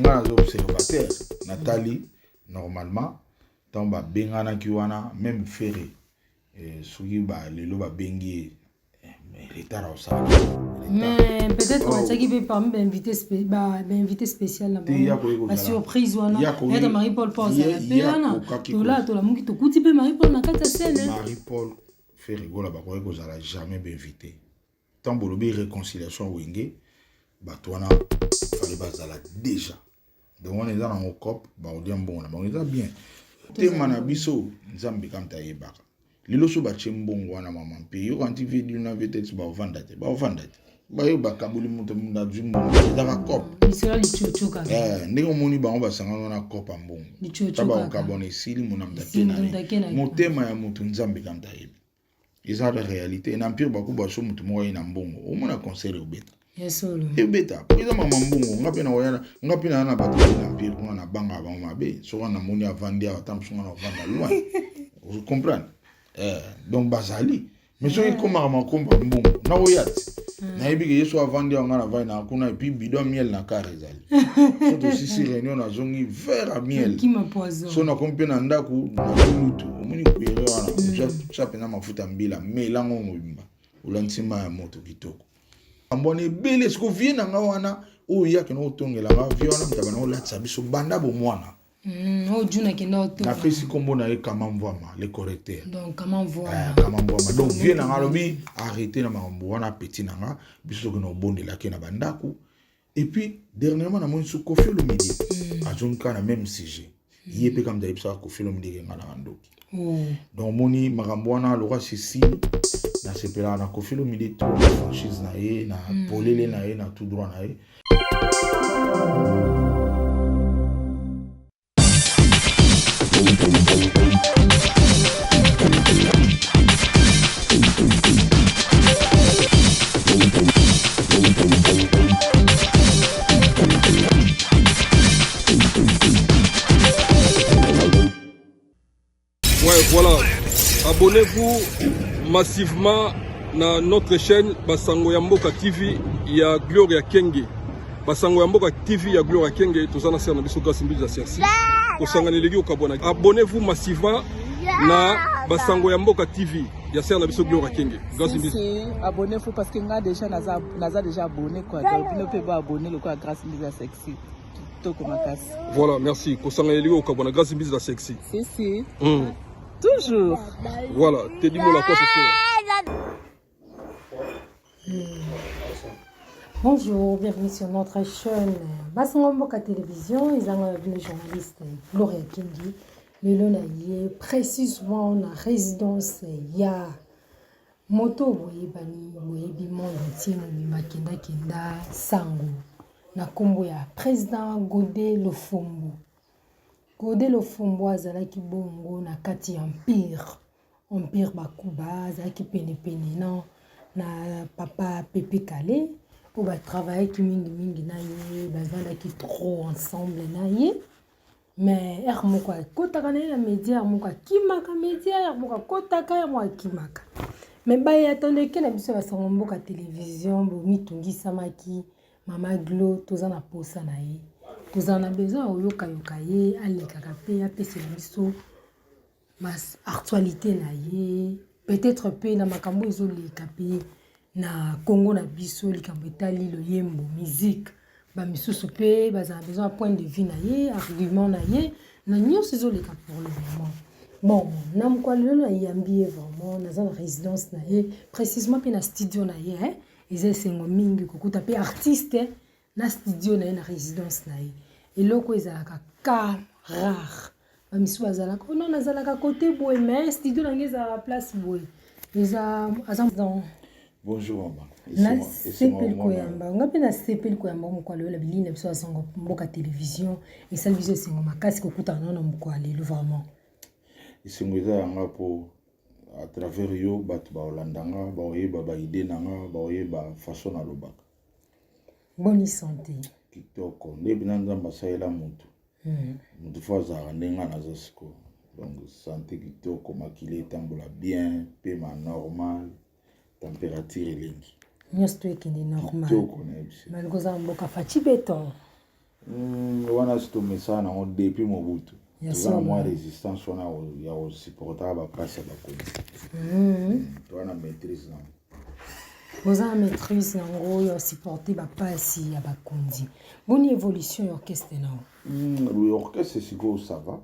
nga naza observateur Nathalie normalement tant ba bengana kiwana même ferré soki ba lelo ba bengi retard au ça mais peut-être on a qui parmi invité spécial là la surprise wana ya Marie-Paul Pause là to la muki to kuti pe Marie-Paul na kata scène Marie-Paul fait rigola ba ko ezala jamais bien invité tant bolobi réconciliation wenge batwana fallait bazala déjà donc on est dans un cop ba on dit bon na on est bien te mana biso nzambe kam ta yebaka lelo so ba chembongo wana mama mpe yo quand tu veux na vetete ba ovandate ba yo ba kabuli muto munda jumbo za cop misela lichuchuka ndenge moni ba on ba sangana na cop ambongo taba okabone sili mona mdake na motema ya mutu nzambe kam ta yeba eza la réalité na mpire ba ku ba so mutu mo ina mbongo o mona concert obeta yesolo ebeta peza mama mbongo ngapi na wayana ngapi na bato na mpire kuna na banga ba mabe so wana moni avandi a tamsunga na vanda loin vous comprenez donc bazali mais so ikoma makomba mbongo na oyati na yebi ke yeso avandi nga na vai na kuna et puis bidon miel na karezali so to sisi réunion na zongi verre à miel qui m'a poison so na kompe na ndaku na lutu omoni kuere wana chape na mafuta mbila melango ngomba ulantsima ya moto kitoko ambone bele sko viena nga wana o yake no tongela nga viona mtabana o latsa biso banda bo mwana o juna kendo to na pesi kombo na e kama mvama le correcteur donc kama mvama donc viena nga lobi arrêter na mambo wana petit na nga biso ko no bondela ke na bandaku et puis dernièrement na mon sou Koffi Olomide ajonka na même sujet yépe comme d'habitude ça Koffi Olomide nga na ndoki donc moni makambo wana lo sisi na sepela na Koffi Olomide to franchise na ye na polele na ye na tout droit na ye Ouais, voilà. Abonnez-vous massivement à notre chaîne Basango Yamboka TV. Il y a Gloria Kenge. Basango Yamboka TV, il y a Gloria Kenge. Tout ça, c'est un bisou grâce à Sersi. Abonnez-vous massivement à Basango Yamboka TV. Il y a un bisou Gloria Kenge. Abonnez-vous parce que nous déjà abonné. Nous pouvons abonner grâce à Sersi. Voilà, merci. Grâce à Sersi. Si. Toujours. Voilà, te dis-moi la quoi ce soir. Bonjour, bienvenue sur notre chaîne Basango Yamboka Télévision. Ils ont le journaliste Gloria Kenge. Le lonaye précisément la résidence ya moto boyebani boyebi monde entier mobima kenda sango na kombo ya président Godé Lofombo. Godé Lofombo azalaki bongo na kati empire bakuba azalaki pene na papa Pepe Kale po ba travailler ki mingi na ye bazalaki trop ensemble na ye mais moko kotaka na la média moko kimaka média moko kotaka moko kimaka mais ba ya tondeke na biso Basango Yamboka télévision bo mitungisamaki mama Glo tozana posa na ye tozana besoin oyoka ye alekaka pe apesa biso mas actualité na ye peut-être pe na makambo ezoleka pe na Congo na biso likambo etali loyembo musique ba misusu pe bazana besoin point de vue na ye argument na ye na nyonso ezoleka pour le moment bon na mkwalelo na yambi vraiment na za résidence na ye précisément pe na studio na ye ezesengo mingi kokuta pe artiste na studio na ye na résidence na ye eloko ezalaka ka rare ba misusu bazalaka non nazalaka côté boye mais studio na nge ezala place boye eza dans bonjour maman na sepeli koyamba nga mpe na sepeli koyamba mokwalo la bilina biso Basango Yamboka télévision esali biso esengo makasi kokutana na mokwalelo vraiment esengo eza yanga po à travers yo bato baolandanga baoyeba baide nanga baoyeba façon nalobaka bonne santé kitoko nde bina nzambe asalela motu motu fo azalaka ndenge naza siko donc santé kitoko makili etambola bien pe ma normal température elengi nyonso to ekende normal malikoza mboka faci beton wana sitomesa nango depuis Mobutu tozana mwa solo. résistance wana ya supportaka bapasi ya bakonzi towana maîtrise nango Oza maîtrise nango ya supporter bapasi ya bakonzi. Boni évolution ya orchestre nao. L'orchestre sikoyo ça va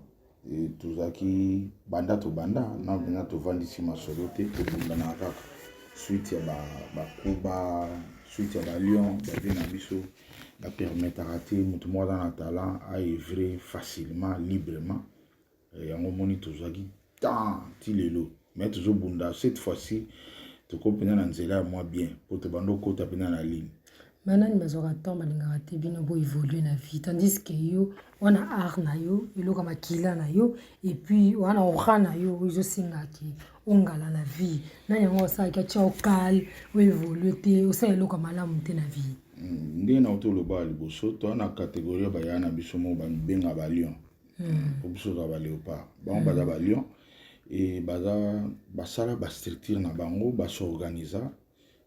tozalaki banda tobanda na mpena tovandisi masolo te tobundana kaka suite ya bakuba suite ya balion bavi na biso bapermetaka te moto moko aza na talent aevre facilement librement yango moni tozwaki tant ti lelo mais tozobunda cette fois-ci toko mpena na nzela ya mwa bien po tobanda okota mpena na ligne. Manani bazwaka temps balingaka te bino bo évoluer na vie tandis que yo wana art na yo eloka makila na yo et puis wana ora na yo ezosengaki ongala na vie nani yango osalaki atia okale oévolue te osala eloko malamu te na vie. Ndenge na otoloba liboso toa na catégorie ya baya na biso mo babenga balion po biso toa baléopard bango baza balion e baza basala bastructure na bango basorganiza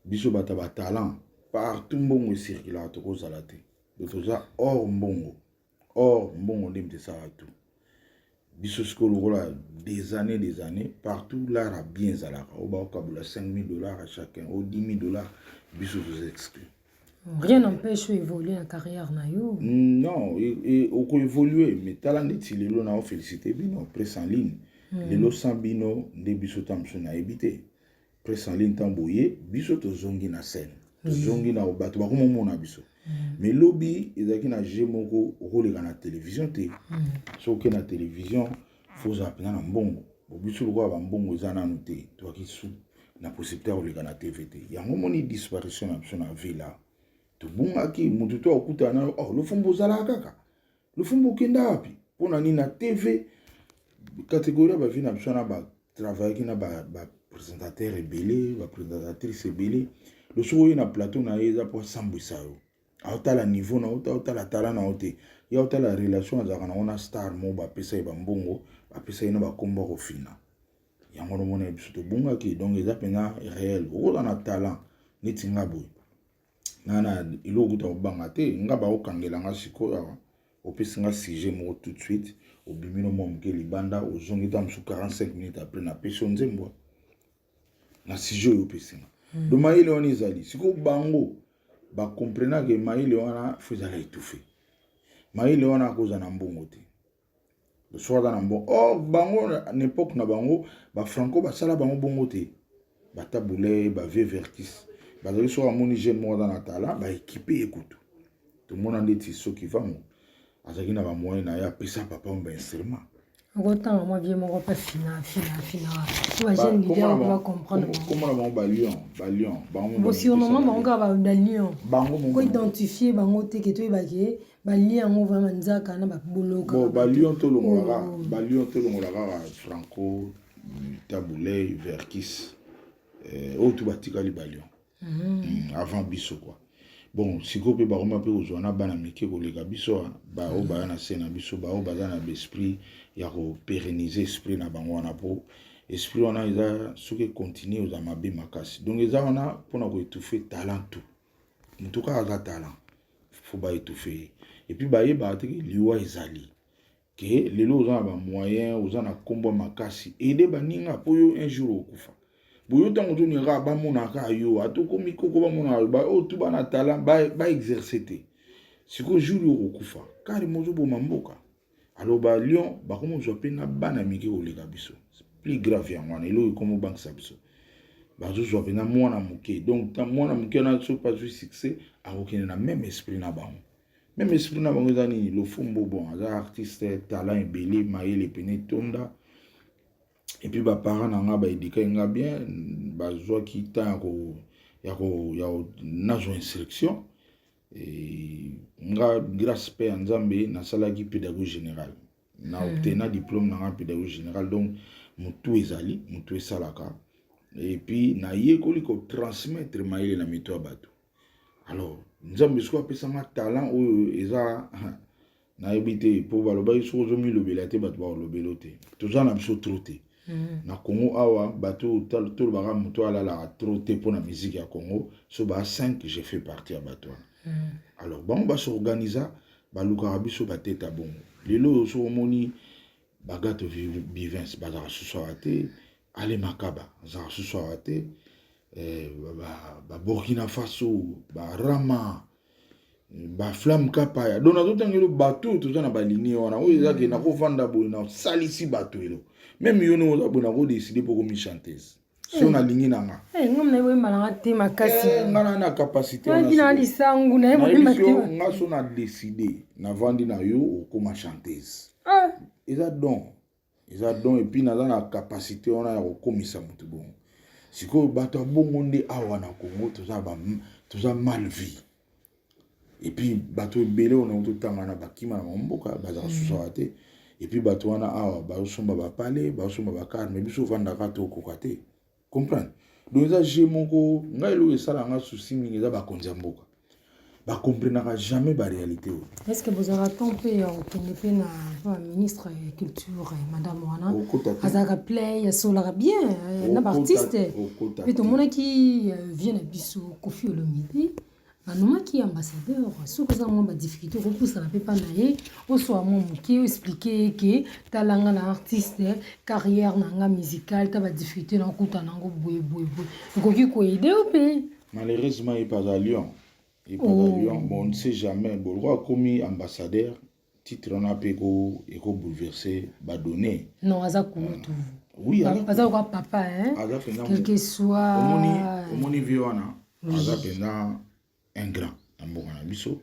biso bata batalent partout mbongo esirkulaka tokozala te do toza or mbongo nde mte esala tu biso sikoyo lokola des années partout l'art a bien ezalaka oyo baokabula $5,000 à chacun o $10,000 biso toza exclu. Rien n'empêche d'évoluer en carrière na yo. Non, oko évoluer mais tala ndeti lelo na félicité bino presse en ligne lelo sans bino nde biso tamso na ebité presse en ligne tamboye biso tozongi na scène tozongi na bato bakoma mona biso mais lobi ezaki na jeu moko okoleka na télévision te soki na télévision faut zapena na mbongo biso lokola bambongo eza nanu te toaki su na possibilité ya koleka na tv te yango moni disparition na biso na villa tobungaki moto to akutana na lofumbu ozalaka kaka lofumbu okenda wapi mpona nini na tv catégorie ya bavi na biso na batravaillaki na baprésentateur ebele baprésentatrice ebele losoki oyo na plateau na ye eza mpo asambwisa yo aotala niveau na aotala tala na yo te ye aotala relation azalaka nango na star mo bapesa ye bambongo bapesa ye na bakombo kofina yango nomona biso tobungaki donc eza mpena réel okoza na talent neti nga boye nana eloko kuta kobanga te nga baokangelanga sikoyo awa opesi nga sujet moko tout de suite obimino mwa moke libanda ozongi ta mosu 45 minutes après na pesi yo nzembwa na sujet oyo opesi nga do mayele wana ezali sikoyo bango bakomprenake mayele wana fo ezala étouffé mayele wana akoza na mbongo te so aza na mbongo bango na époque na bango bafranco basala bango bongo te batabule bavie vertis bazali so amoni jeune moko aza na tala baéquipe ye kutu tomona ndeti soki vango azalaki na bamoyen na ye apesa papa mo bainstrument okotanga mwa vie moko mpe fina po bajeune leader okoba comprendre komona bango balion bosurnoma bango kaka balion koidentifie bango te ke toyebake balie yango vraiment nzaka na baboloka balion tolongola kaka franco tabule verkis oyo to batikali balion avant biso quoi bon sikoyo mpe bakoma mpe kozwa na bana mike koleka biso baoyo baya na se na biso baoyo baza na baesprit ya kopérennize esprit na bango wana po esprit wana eza soki continue oza mabe makasi donc eza wana mpona koétouffe talent tout moto kaka aza talent fo baétouffe ye epuis bayebaka teke liwa ezali ke lelo oza na bamoyen oza na nkombo makasi ede baninga mpo yo un jour okufa boyo ntango toninga bamonaka yo atokomi koko bamonaka oyo tu bana talent baexerce te sikoyo jour yo kokufa kari mozoboma mboka alors balion bakoma ozwa mpe na bana mike koleka biso plus grave yango wana eloko ekoma obangisa biso bazozwa mpe na mwana moke donc mwana moke wana so pas zwi succès akokende na même esprit na bango même esprit na bango eza nini lofumbu bon aza artiste talent ebele mayele pene tonda et puis baparent na nga baédika nga bien bazwaki temps ya nazwa instruction nga grâce mpe ya nzambe nasalaki pédagogie générale na obtena diplôme na nga pédagogie générale donc motu ezali motu esalaka et puis nayekoli kotransmettre mayele na mito ya bato alors nzambe siko apesanga talent oyo eza nayebi te mpo balobaki soki ozomilobela te bato bakolobela te toza na biso tro te na Congo awa bato tolobaka moto alalaka tro te mpo na musique ya Congo so ba 5 j'ai fait partie ya bato wana alors bango basorganiza balukaka biso bateta bongo lelo so omoni bagato Bivins bazaka susu awa te Ale Makaba azaka susu awa te Burkina Faso Rama Flamme Kapaya donc nazotangelo bato toza na balinie wana oyo ezake nakovanda boye na salisi bato elo même yo no oza boye nakodeside mpo komi chanteuse so nalingi nanga ngam na boye malanga te makasi ngana na capacité wana lisangu na boye matema nga so na décider na vandi na yo okoma chanteuse eza don et puis naza na capacité wana ya kokomisa mutu bon sikoyo bato abongo nde awa na Congo toza mal vie et puis bato ebele ona ototanga na bakima na mboka bazaka susu awa te et puis bato wana awa bazosomba bapale bazosomba bakar mais biso ovandaka te okoka te comprendre donc eza je moko ngai eloko esalanga susi mingi eza bakonzi ya mboka bakomprenaka jamais baréalité oyo. Est ce que bozalaka to mpe okende mpe na ministre ya culture madame wana azalaka play asolaka bien na baartiste mpe tomonaki vie na biso Koffi Olomide anomaki ambassadeur soki oza mwa badifficulté okopusana mpe mpa na ye osoa mwa moke oexplike ke talanga na artiste carrière na nga musicale ta badifficulté na okuta nango boyeboyeboye okoki koede o mpe malheureusement epaza Lyon bon on ne sait jamais bon roi commis ambassadeur titre on a pe ko bouleverser ba donner non aza kutu oui aza quoi papa hein quel que soit omoni viona aza pena un grand amboka na biso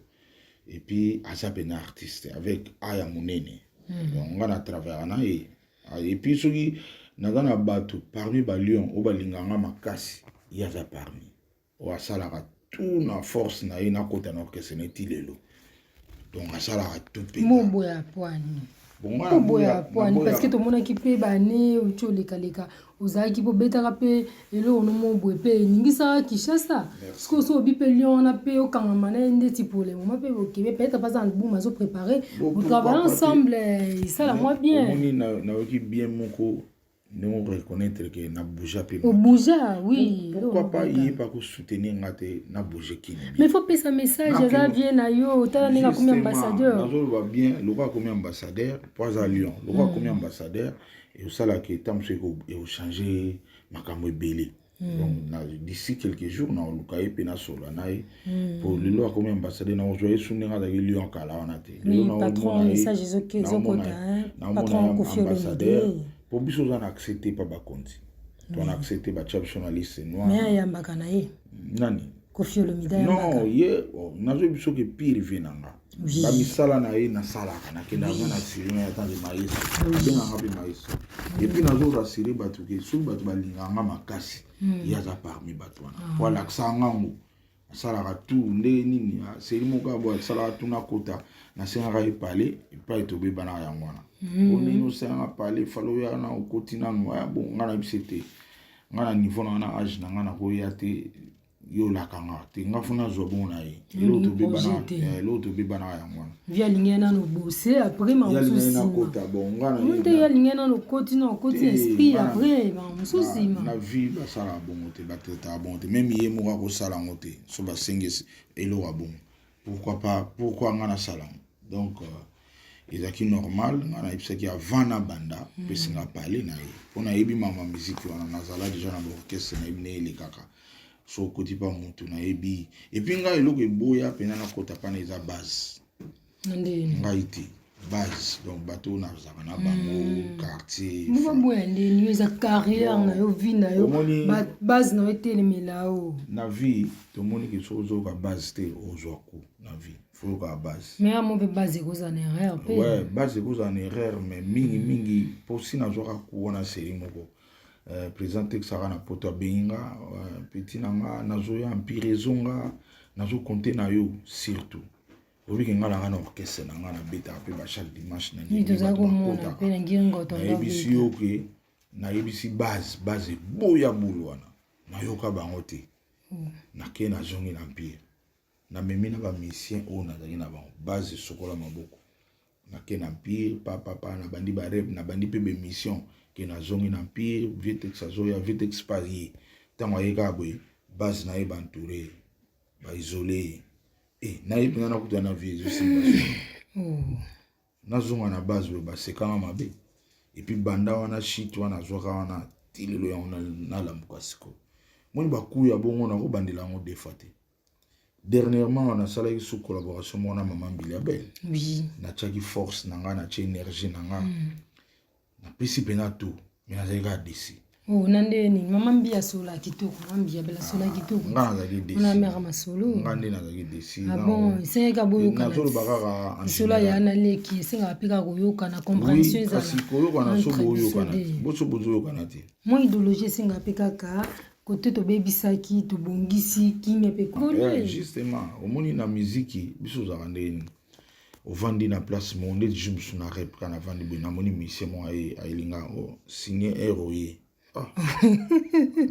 et puis aza pena artiste avec aya munene donc on va travers na et puis soki nazana bato parmi ba lion o balinganga makasi yaza parmi o asalaka tout na force na ye na kota na orchestre neti lelo donc asalaka tout pe moboya poani moboya poani parce que tomonaki mpe bane oti olekaleka ozalaki mpo betaka mpe eloko no moboye mpe eningisaka Kinshasa sikoy oso obi mpe Lyon wana mpe okangama na ye ndeti pour le moment mpe okebe peut-être pas album azoprépare otravaille ensemble esala mwa bien omoni nayoki bien moko nous reconnaître que na bouger pe au bouger oui pourquoi pas y pas ko soutenir ngate na bouger kini mais faut pas ça message ça vient na yo tala ninga comme ambassadeur nazo va bien le roi comme ambassadeur pas à Lyon le roi comme ambassadeur et ça là que tam se ko et changer makambo ebele donc d'ici quelques jours na lukai pe na solo na pour le roi comme ambassadeur na ozoye sunenga da Lyon kala wana te le patron message ezokota patron Koffi Olomide pour biso on a accepté pas bakonzi on a accepté ba chap journaliste noir mais ayambaka na ye nani Koffi Olomide non ye nazo biso ke pire venanga ba misala na ye na sala na kenda na siri na tande maïs benga ngapi maïs et puis nazo rassurer batu ke sou batu balinganga makasi yaza parmi batu wana voilà ksangango sala tout nde nini seri moka bo sala tout na kota na senga e parler pas etobe bana yango wana on est nous ça parler falo ya na okotina noya bon ngana bisete ngana niveau na âge na ngana ko ya te yo la kanga te ngafuna zo bon na ye l'autre be bana yango wana via lingena no bosser après ma souci na kota bon ngana on te ya lingena no koti esprit après ma souci na vie ba sala bon te bateta bon te même ye mo ko sala ngote so ba sengesi elo wa bon pourquoi ngana sala donc ezaki normal ngana ipsaki avant na banda pesi nga parler na ye pona yebi mama musique wana nazala déjà na orchestre na ibne ele kaka so koti pa mutu na yebi et puis nga eloko eboya pena na kota pana eza base nga iti base donc bateau na zaka na bango quartier mwa boya ndeni eza carrière na yo vie na yo base na etelemela o na vie tomoni ke so ozoka base te ozwako na vie faut ka base mais amo pe base ko za erreur pe ouais base ko za erreur mais mingi posi na zoka kuona seri moko présenter que ça na poto benga petit nanga nazoya empire zonga nazo compter na yo surtout obi ke ngala na orchestre na ngana beta pe ba chaque dimanche na ni toza ko mona pe na ngingo to na ebisi yo ke na ebisi base boya bulwana na yoka bango te na ke na zongi na empire na memi na ba musicien o na zali na ba base sokola maboko na ke na empire papa na bandi ba rep na bandi pe be mission ke na zongi na empire vitex azoya vitex Paris tango ayeka boy base na e ba entouré ba isolé na ye pena na kuta na vie je sais nazonga na base oyo basekanga mabe epuis banda wana shit wana azwaka wana tilelo yango nalamuka sikoyo moni bakuya bongo nakobandela yango defa te. Dernièrement on a salé sous collaboration mona maman Biliabel. Oui. Natiaki force nanga na tie énergie nanga. Na pesi pena tout mais nazalika desi. Oh nandeni maman Bia sola kitoko maman Biliabel sola kitoko. Nga nazali desi. On a mère masolo. Nga nde nazali desi. Ah bon, c'est ka boyo kana. Nazolo bakaka sola ya na leki singa pika koyoka na compréhension za. Kasi koyoka na so boyo kana. Boso bozo kana te. Moi idéologie singa pika ka côté to bebisaki to bongisi kimia pe kolé. Justement, au moni na musique biso za ndeni. Au vandi na place monde jumsu na rep kana vandi be na moni mission mo ailinga o signer héroïe. Ah.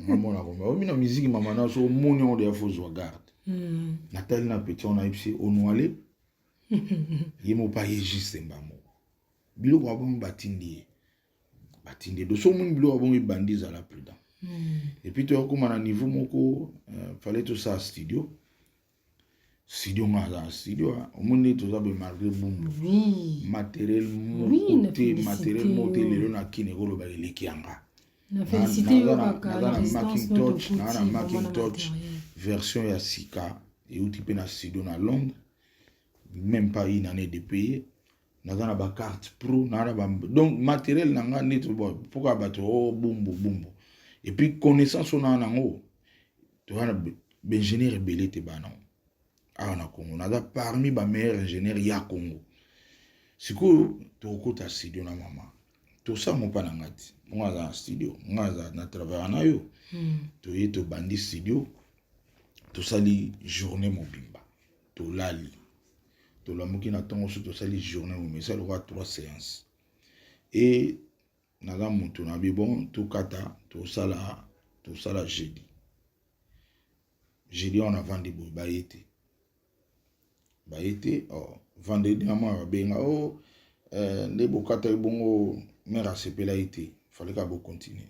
Maman na komba. Omi na musique mama na so moni on de faut zo garde. Nathalie na petit on a ipsi onoale. Yemo pa juste mbamo. Bilo kwa bon batindi. Batindi do so moni bilo bon bandi za la prudent. Et puis tu as comme à niveau moko fallait tout ça studio ngaza studio au monde tout ça be malgré boum matériel monté lelo na kinegolo ba lekianga na félicité yo na Macintosh version ya sika et outi pe na studio na Londres même pas une année de payer na ba carte pro na ba donc matériel nanga net pourquoi bato boum. Et puis, connaissance on a en haut. Tu vois, l'ingénieur est belé te banan. Ah, on a Congo. On a parmi les meilleurs ingénieurs, il y a Congo. C'est que tu as un studio na maman. Tout ça, mon pas n'angati. On a un studio. On a un travail en ayo. Tu es un bandit studio. Tout ça, les journées mobimba. Tu l'ali. Tu l'as mouki na ton aussi. Tout ça, les journées mobimba. Ça, il y a 3 séances. Et naza mutu na bibon tout kata tout ça jeudi on a vendu boy baïté oh vendredi maman benga oh ne bokata bongo mera sepela été fallait ka bo continuer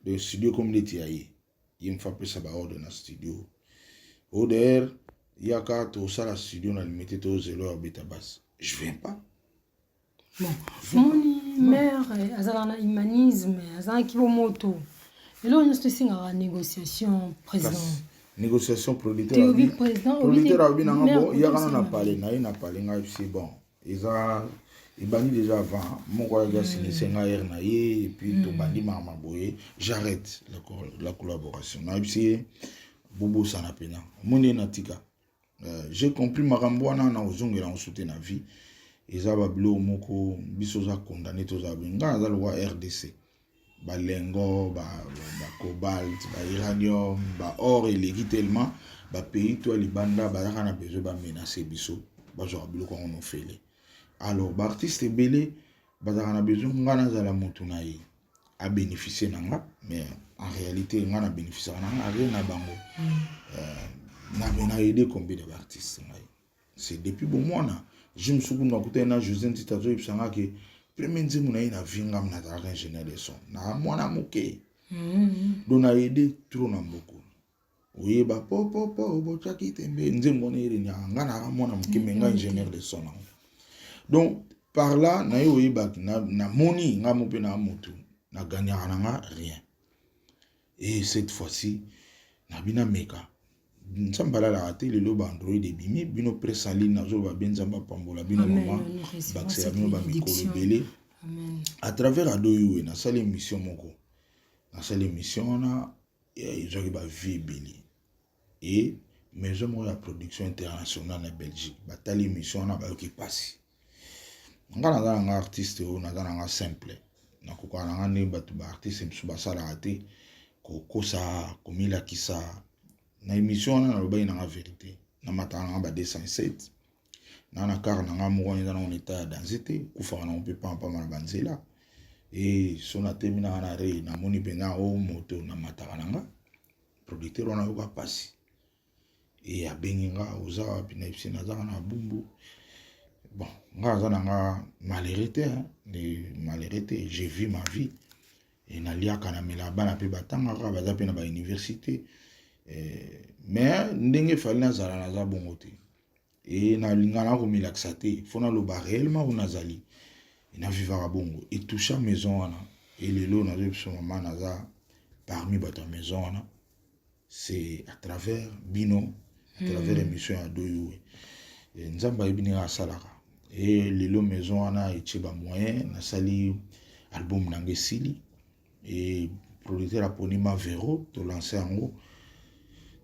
le studio comme l'été ayi il me fait plus ça ba ordre na studio oder yaka tout ça la studio na limité to zelo beta basse je viens pas bon moni mère azalana humanisme azalana kibomoto elo nyusto singa négociation président négociation producteur a bien ngabo ya kana na parler nga c'est bon il bani déjà avant mon gars signé senga na ye et puis to bandi mama boye j'arrête la collaboration na ipsi bobo sana pena moni na tika j'ai compris makambo na ozongela on soutien na vie ezaba blo moko biso za condamné to za benga za loi RDC balengo ba cobalt ba uranium ba or et tellement ba pays to libanda ba kana besoin ba menacer biso ba zo blo ko on fait alors ba artiste belé ba kana besoin ngana za la mutu na yi a bénéficier nanga mais en réalité ngana bénéficier nanga rien na bango na aider combien d'artistes c'est depuis bon mois na je me souviens que na José Titazo ipsanga ke premier nzemu na ina vinga na ta ingénieur de son na mwana moke dona aider trop na mboko oyeba po bochaki tembe nzemu na ire nyanga na mwana moke menga ingénieur de son donc par là na oyeba na moni nga mo pe na motu na gagnera nga rien et cette fois-ci na bina meka nsambala la raté le loba Android et bimi bino presse en ligne nazo ba benzamba pambola bino mama bakse bino ba mikolo belé à travers adoyo na salle émission moko na salle émission na ils ont ba vie belé et maison mo la production internationale na Belgique ba tali émission na ba ki passi ngana za nga artiste o na za nga simple na ko kana nga ne batu ba artiste msu ba sala raté ko kosa komila kisa na émission na loba ina la vérité na matanga ba 207 na car na mo ngona na on état d'anxiété kufa na on peut pas mal banzela et son a terminé na re na moni pena o moto na matanga nga producteur on a eu passer et a benginga oza pina ipsi na za na bumbu bon nga za nga malhérité j'ai vu ma vie et na liaka na mela bana pe batanga ka baza pe na ba université mais ndenge fali na zala na za bongo te et na lingana ko milaxate fona lo ba réellement on azali na vivara bongo et toucha maison wana et lelo na zo maman naza parmi bato maison wana c'est à travers bino à travers émission ya doyo nzamba ibini a salaka et lelo maison wana etie ba moyen na sali album nange sili et producteur aponima Vero to lancer yango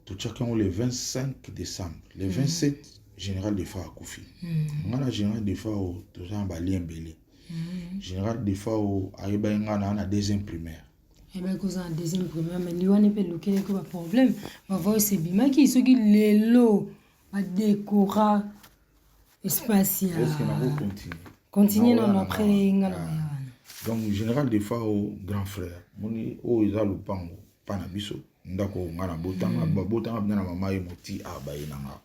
to chacun le 25 décembre le 27 général de fa akufi ngana général de fa o to za ba liembele général de fa o ayeba ngana na deuxième primaire. Et bien, cause en deuxième primaire, mais lui, on n'est pas le problème. On va voir c'est bien qui ce qui les lots à décorer spatial. Est-ce qu'on va continuer? Continuer dans après. Donc, général de fa o grand frère, moni o isa lupango panabiso ndako ngana botanga botanga bina na mama ye moti abaye nanga.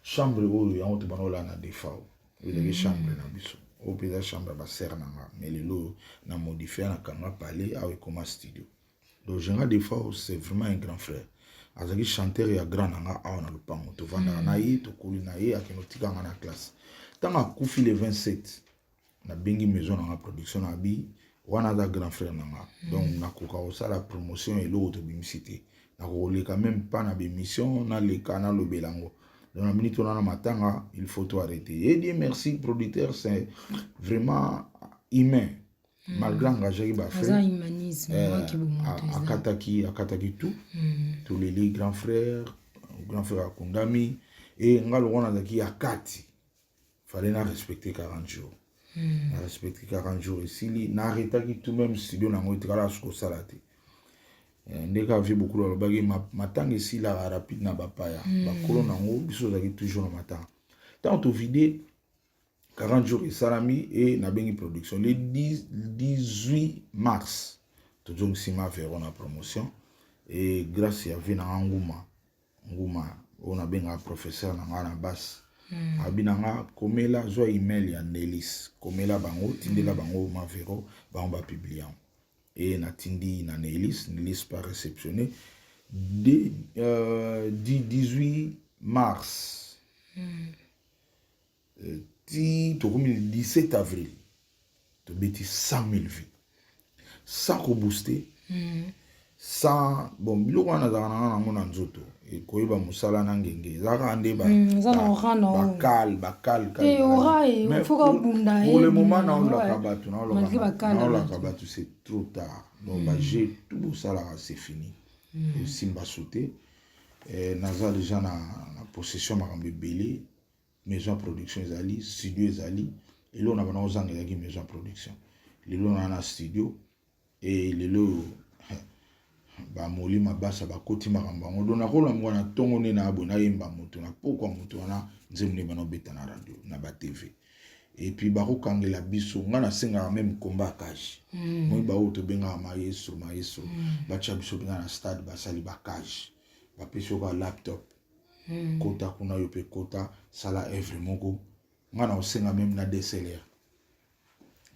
Chambre o ya on te banola na de fa o. Il chambre na biso. Au pays de chambre ba serre nanga mais le lot na modifié na kanga palais avec comme studio. Donc général des fois c'est vraiment un grand frère. Azaki chanteur ya grand nanga a na lupango to vanda na yi to kuli na yi akinotika na classe. Tanga kufi le 27 na bengi maison na production na bi wana da grand frère nanga. Donc na koka osa la promotion et l'autre bimisité. Na ko le quand même pas na émission na le canal Belango. Dans la minute on a matanga, il faut tout arrêter. Et dire merci producteur, c'est vraiment humain. Malgré l'engagement qu'il a fait. Humanisme. Akataki tout. Tous les grands frères Akundami. Et on a dit Akati. Fallait respecter 40 jours. Respecter 40 jours ici. Na arrêté tout même studio na ngoiti kala suko salate. Ndeka vu beaucoup de bagi matang ici la rapide na bapaya bakolo nango biso zaki toujours na matang tant to vidé 40 jours et salami et na bengi production le 18 mars to donc sima Vero na promotion et grâce à vina nguma on a benga professeur na ngana bas abinanga komela zo email ya Nelis komela bango tindela bango ma Vero ba publier et Natindi na Nelis pas réceptionné dès 18 mars le 17 avril tu bêtis 100 000 vues sans booster sans bon biloko wana za na ngona nzoto e koyeba musala na ngenge zaka ande ba bakal te ora e foka bunda pour le moment na on la kabatu c'est trop tard donc bah j'ai tout musala c'est fini simba sauté naza déjà na possession makambe belé maison production ezali studio ezali et là on a bana ozanga ki maison production lelo na studio et lelo ba moli mabasa ba koti makamba ngo dona ko lango na tongo ne na abona yemba moto na pokwa moto wana nzemune bana beta na radio na ba TV et puis ba ko kangela biso ngana senga même combat kaji moi ba auto benga maestro ba chabiso benga na stade ba sali ba kaji ba peso ka laptop kota kuna yope kota sala evre moko ngana osenga même na DSLR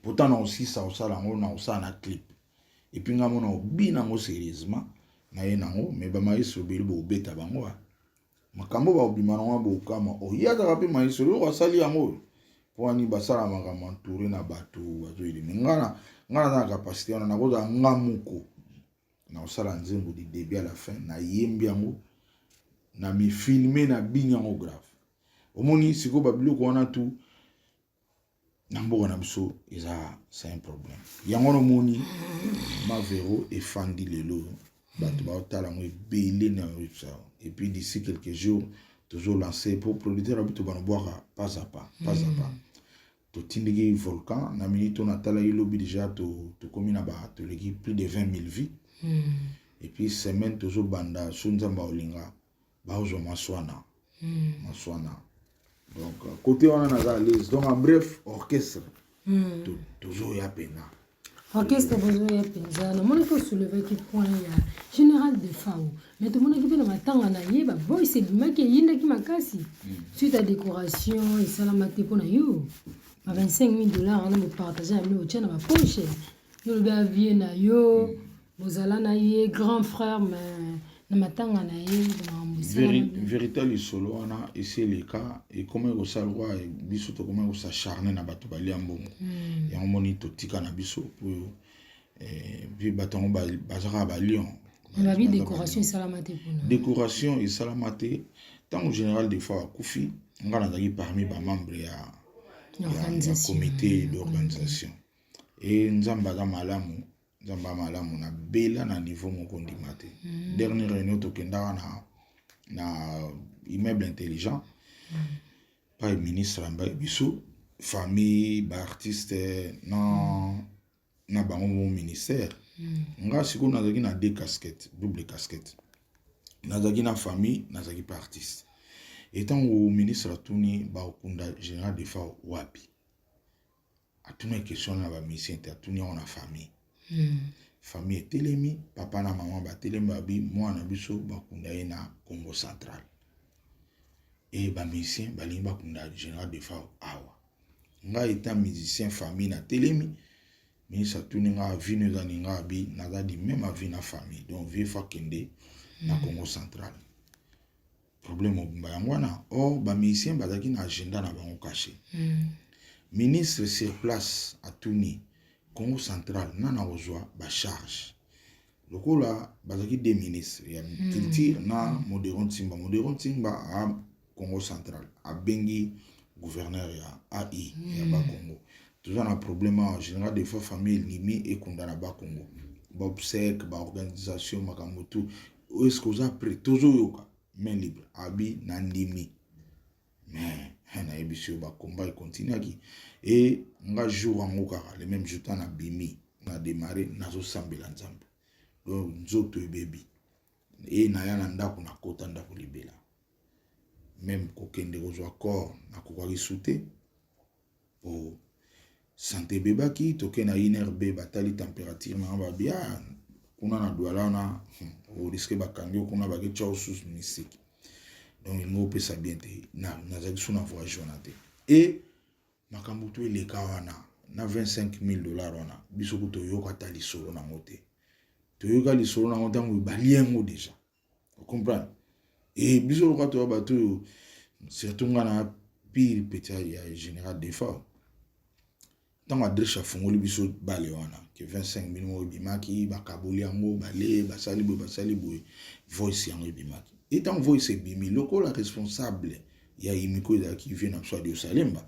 pourtant na aussi ça osala ngo na osana clip et puis nga mona obina ngo sérieusement na ye nango mais ba maestro beli bo beta bango makambo ba obima na bo kama o yada kape maestro ko sali yango poani basala makambo entouré na bato bazo ile ngana na capacité na ko za ngamuko na osala nzembo du début à la fin na yembi yango na mi filmer na binyango grave omoni siko ba biloko wana tout nambo na biso eza c'est un problème yango no moni ma Vero et fandi lelo bato ba otala mo belé na ça et puis d'ici quelques jours toujours lancé pour producteur abito bana boire pas à pas to tindigi volcan na minute on atala ilobi déjà to komi na ba to legi plus de 20 000 vies et puis semaine toujours banda sunzamba olinga ba ozo maswana donc côté on a à l'aise donc en bref orchestre toujours ya pena orchestre toujours ya pena na mona ko soulever qui point ya général de Fao mais tout monde qui fait le matanga na yeba boy c'est bima qui yinda ki makasi suite à décoration et salamate pour na yo à $25,000 on a me partager avec au tient na ma poche yo le ba vie na yo bozala na ye grand frère mais na matanga na ye na vérité lisolo wana esi eleka ekoma ekosala kwa biso tokoma ekosacharne na bato balia mbongo yango moni totika na biso po puis bato yango bazaka balion babi décoration esalama te mpona décoration esalama te ntango général des fois akufi nga nazalaki parmi bamembre ya comité d'organisation e nzambe aza malamu na bela na niveau moko ndima te dernière réunion tokendaka na immeuble intelligent pas ministre amba biso famille baartiste na bango mo ministère nga sikoyo nazalaki na double casquette nazalaki na famille nazalaki pa artiste etango ministre atuni bakunda général des fois wapi atuni question na ba mission te atuni on a famille famille etelemi papa na maman batelemi babi mwana biso bakunda ye na Congo central et ba mission balingi bakunda général des fois awa nga étant musicien famille na telemi ministre atuni nga vino ezani nga bi nazadi même avi na famille donc vie fois kende na Congo central problème obumba yango wana or ba musicien bazaki na agenda na bango caché ministre sur place atuni Congo central nana ozwa ba charge lokola bazaki des ministres ya culture na Modéron Timba a Congo central a bengi gouverneur ya AI ya ba Congo toujours un problème en général des fois famille limi et condamné ba Congo ba obsèque ba organisation makamotu est-ce que vous après toujours yoka main libre abi na ndimi mais na ebisio ba combat il continue qui et nga jour en okara le même jour na bimi na démarrer nazo sambela nzambe donc nzoto baby et na ya na ndako na kota ndako libela même kokende kozwa corps na kokaki souté pour santé bebaki toke na INRB batali température na ba bien kuna na douala na au risque bakangi kuna ba ke chao sous mystique donc il ngopé ça bien te na za suna voyage onate et makambo to le kawana na $25,000 wana biso ko to yoka tali solo na ngote to yoka li solo na ngote ngo baliengo déjà vous comprenez et biso ko to ba to surtout ngana pire petit ya général des fois tant adresse à fongoli biso bale wana que 25,000 mo bimaki bakaboli yango bale basali boy voice yango bimaki et tant voice bimi lokola responsable ya imiko da qui vient na soit de Salemba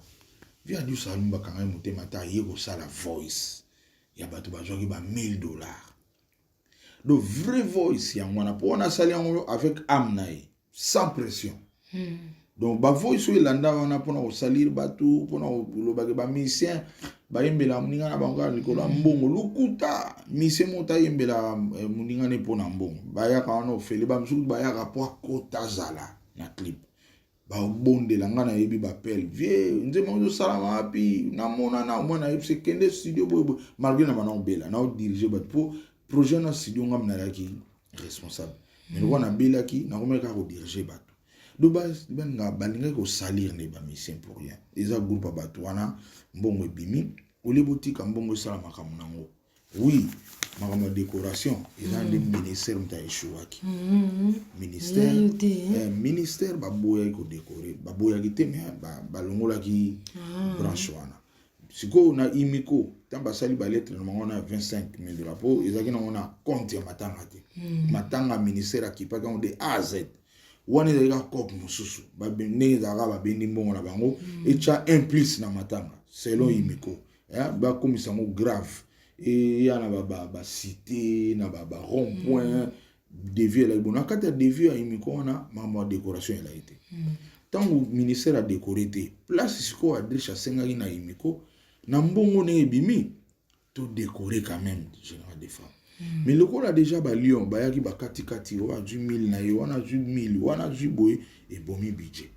via du Salemba quand même motema ta yeko sala voice ya bato bajoki ba $1,000 le vrai voice ya mwana pona sali yango avec amnae sans pression donc ba voice so landa wana pona ko salir bato pona lo ba musicien ba yembela muninga na bango likola mbongo lukuta mise mota yembela muninga ne pona mbongo ba ya ka no fele ba msuku ba ya ka po kota zala na clip ba bonde la ngana yebi ba pel vie nzema zo salama api na mona na mona yepse kende studio boy malgré na bana bela na diriger ba po projet na studio ngam na ki responsable mais lo na bela ki na ko ka ko diriger ba de base ben nga balinga ko salir ne ba mission pour rien eza groupe bato wana mbongo bimi olibotika mbongo sala makamu nango oui makama décoration eza le ministère mta eshwaki ministère baboya ko décorer baboya ki mais balongola ki branche wana siko na imiko tamba sali ba lettre na ngona $25,000 po eza ki na ngona compte ya matanga te matanga ministère akipaka on de A à Z wana eza kop mususu babende zaka babendi mbongo na bango echa implice na matanga selon imiko ya ba komisa mo grave et ya na ba cité na ba rond point dévier la bona kata dévier à imiko na mama décoration elle a été tant au ministère a décoré te place siko adresse senga na imiko na mbongo ne bimi to décorer quand même général des femmes. Mais le coup a déjà ba lion ba yaki ba kati wa du 1000 na yo wana du 1000 wana du boy et bomi budget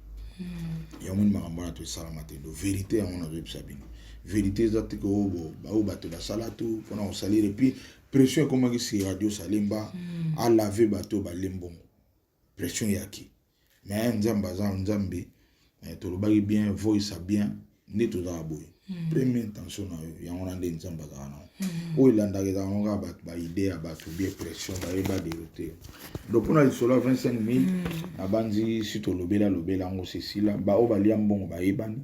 ya mon maramba to salamate de vérité on a vu sabino vérité zate ko bo ba o bato da salatu pona on salir et puis pression comme que radio Salemba à laver bato ba lembongo pression yaki mais nzamba nzambe to lo bagi bien voice a bien neto da boy première intention na yo yango na nde nzambe azala na oyo elandaka ezala ngo bato baide ya bato bie pression bayeba derote donc mpona lisolo ya 25 000 nabandi si tolobela yango sesila baoyo balia mbongo bayebani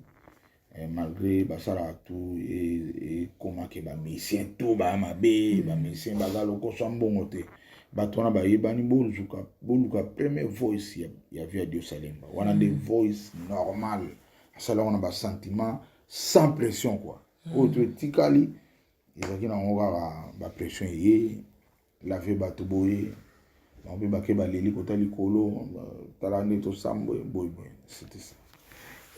malgré basalaka tu ekomaki bamisien to baya mabe bamisien baza lokoso mbongo te bato wana bayebani boluka première voice ya via Dieu Salemba wana nde voice normal asalaka na basentiment sans pression quoi oyo to etikali ezalaki nango kaka bapression eye lave bato boye bango mpe bake baleli kota likolo tala nde tosambo boyeboye c'était ça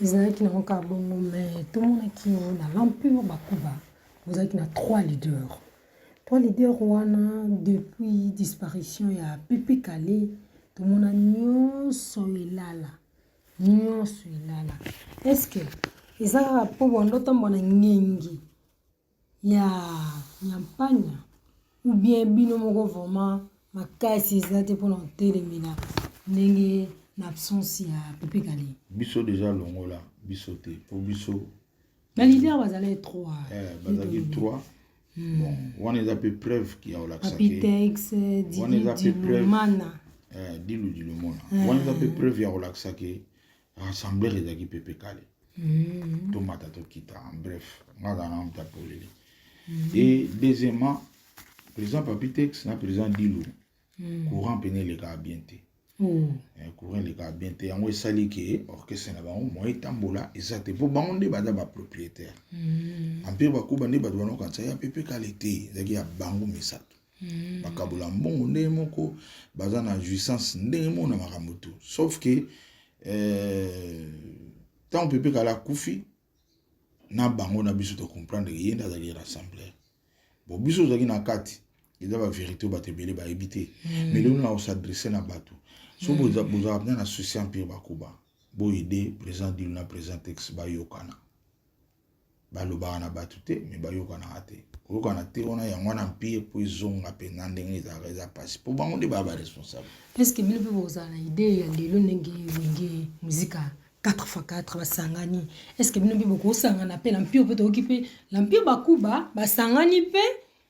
ezalaki nango kaka bongo mais tomonaki na l'empire bakuba bozalaki na 3 leaders wana depuis disparition ya Pepe Kale tomona nyonso elala est-ce que ezaka po bondo tambona ngengi ya nyampanya ou bien bino moko vraiment makasi ezate pona otelemela ndenge na absence ya Pepe Kale biso déjà longola biso te po biso na leader bazala 3 bazalaki 3 bon wana eza pe preuve ki ya olakisaki Apitex Dilumana Dilumona wana eza pe preuve ya olakisaki rassembleur ezalaki Pepe Kale tomata tokita en bref ngaza na mta poleli et deuxièmement président Papitex na président Dilu courant pene le ka bien te courant le ka bien te yango esali ke orchestre na bango mo etambola ezate po bango nde baza ba propriétaire empire bakuba nde bato bano kanisa ya Pepe Kale te ezaki ya bango misato bakabola mbongo ndenge moko baza na jouissance ndenge moko na makambo tu sauf que tant Pepe Kale akufi na bango na biso to comprendre ye nda azali rassembleur bon biso ozalaki na kati eza ba vérité bato ebele bayebi te mais lelo na osadresse na bato so bozalaka na associé empire bakuba boyede président Dilu na président Tex bayokana balobaka na bato te mais bayokana te oyokana te wana yango wana empire po ezonga mpenza ndenge ezalaka eza pasi po bango nde baya baresponsable est-ce que bino mpe bozala na idée ya lelo ndenge wenge muzika 4x4 basangani est-ce que bino mpe bokosangana mpe lampire mpe toyoki mpe lampire bakuba basangani mpe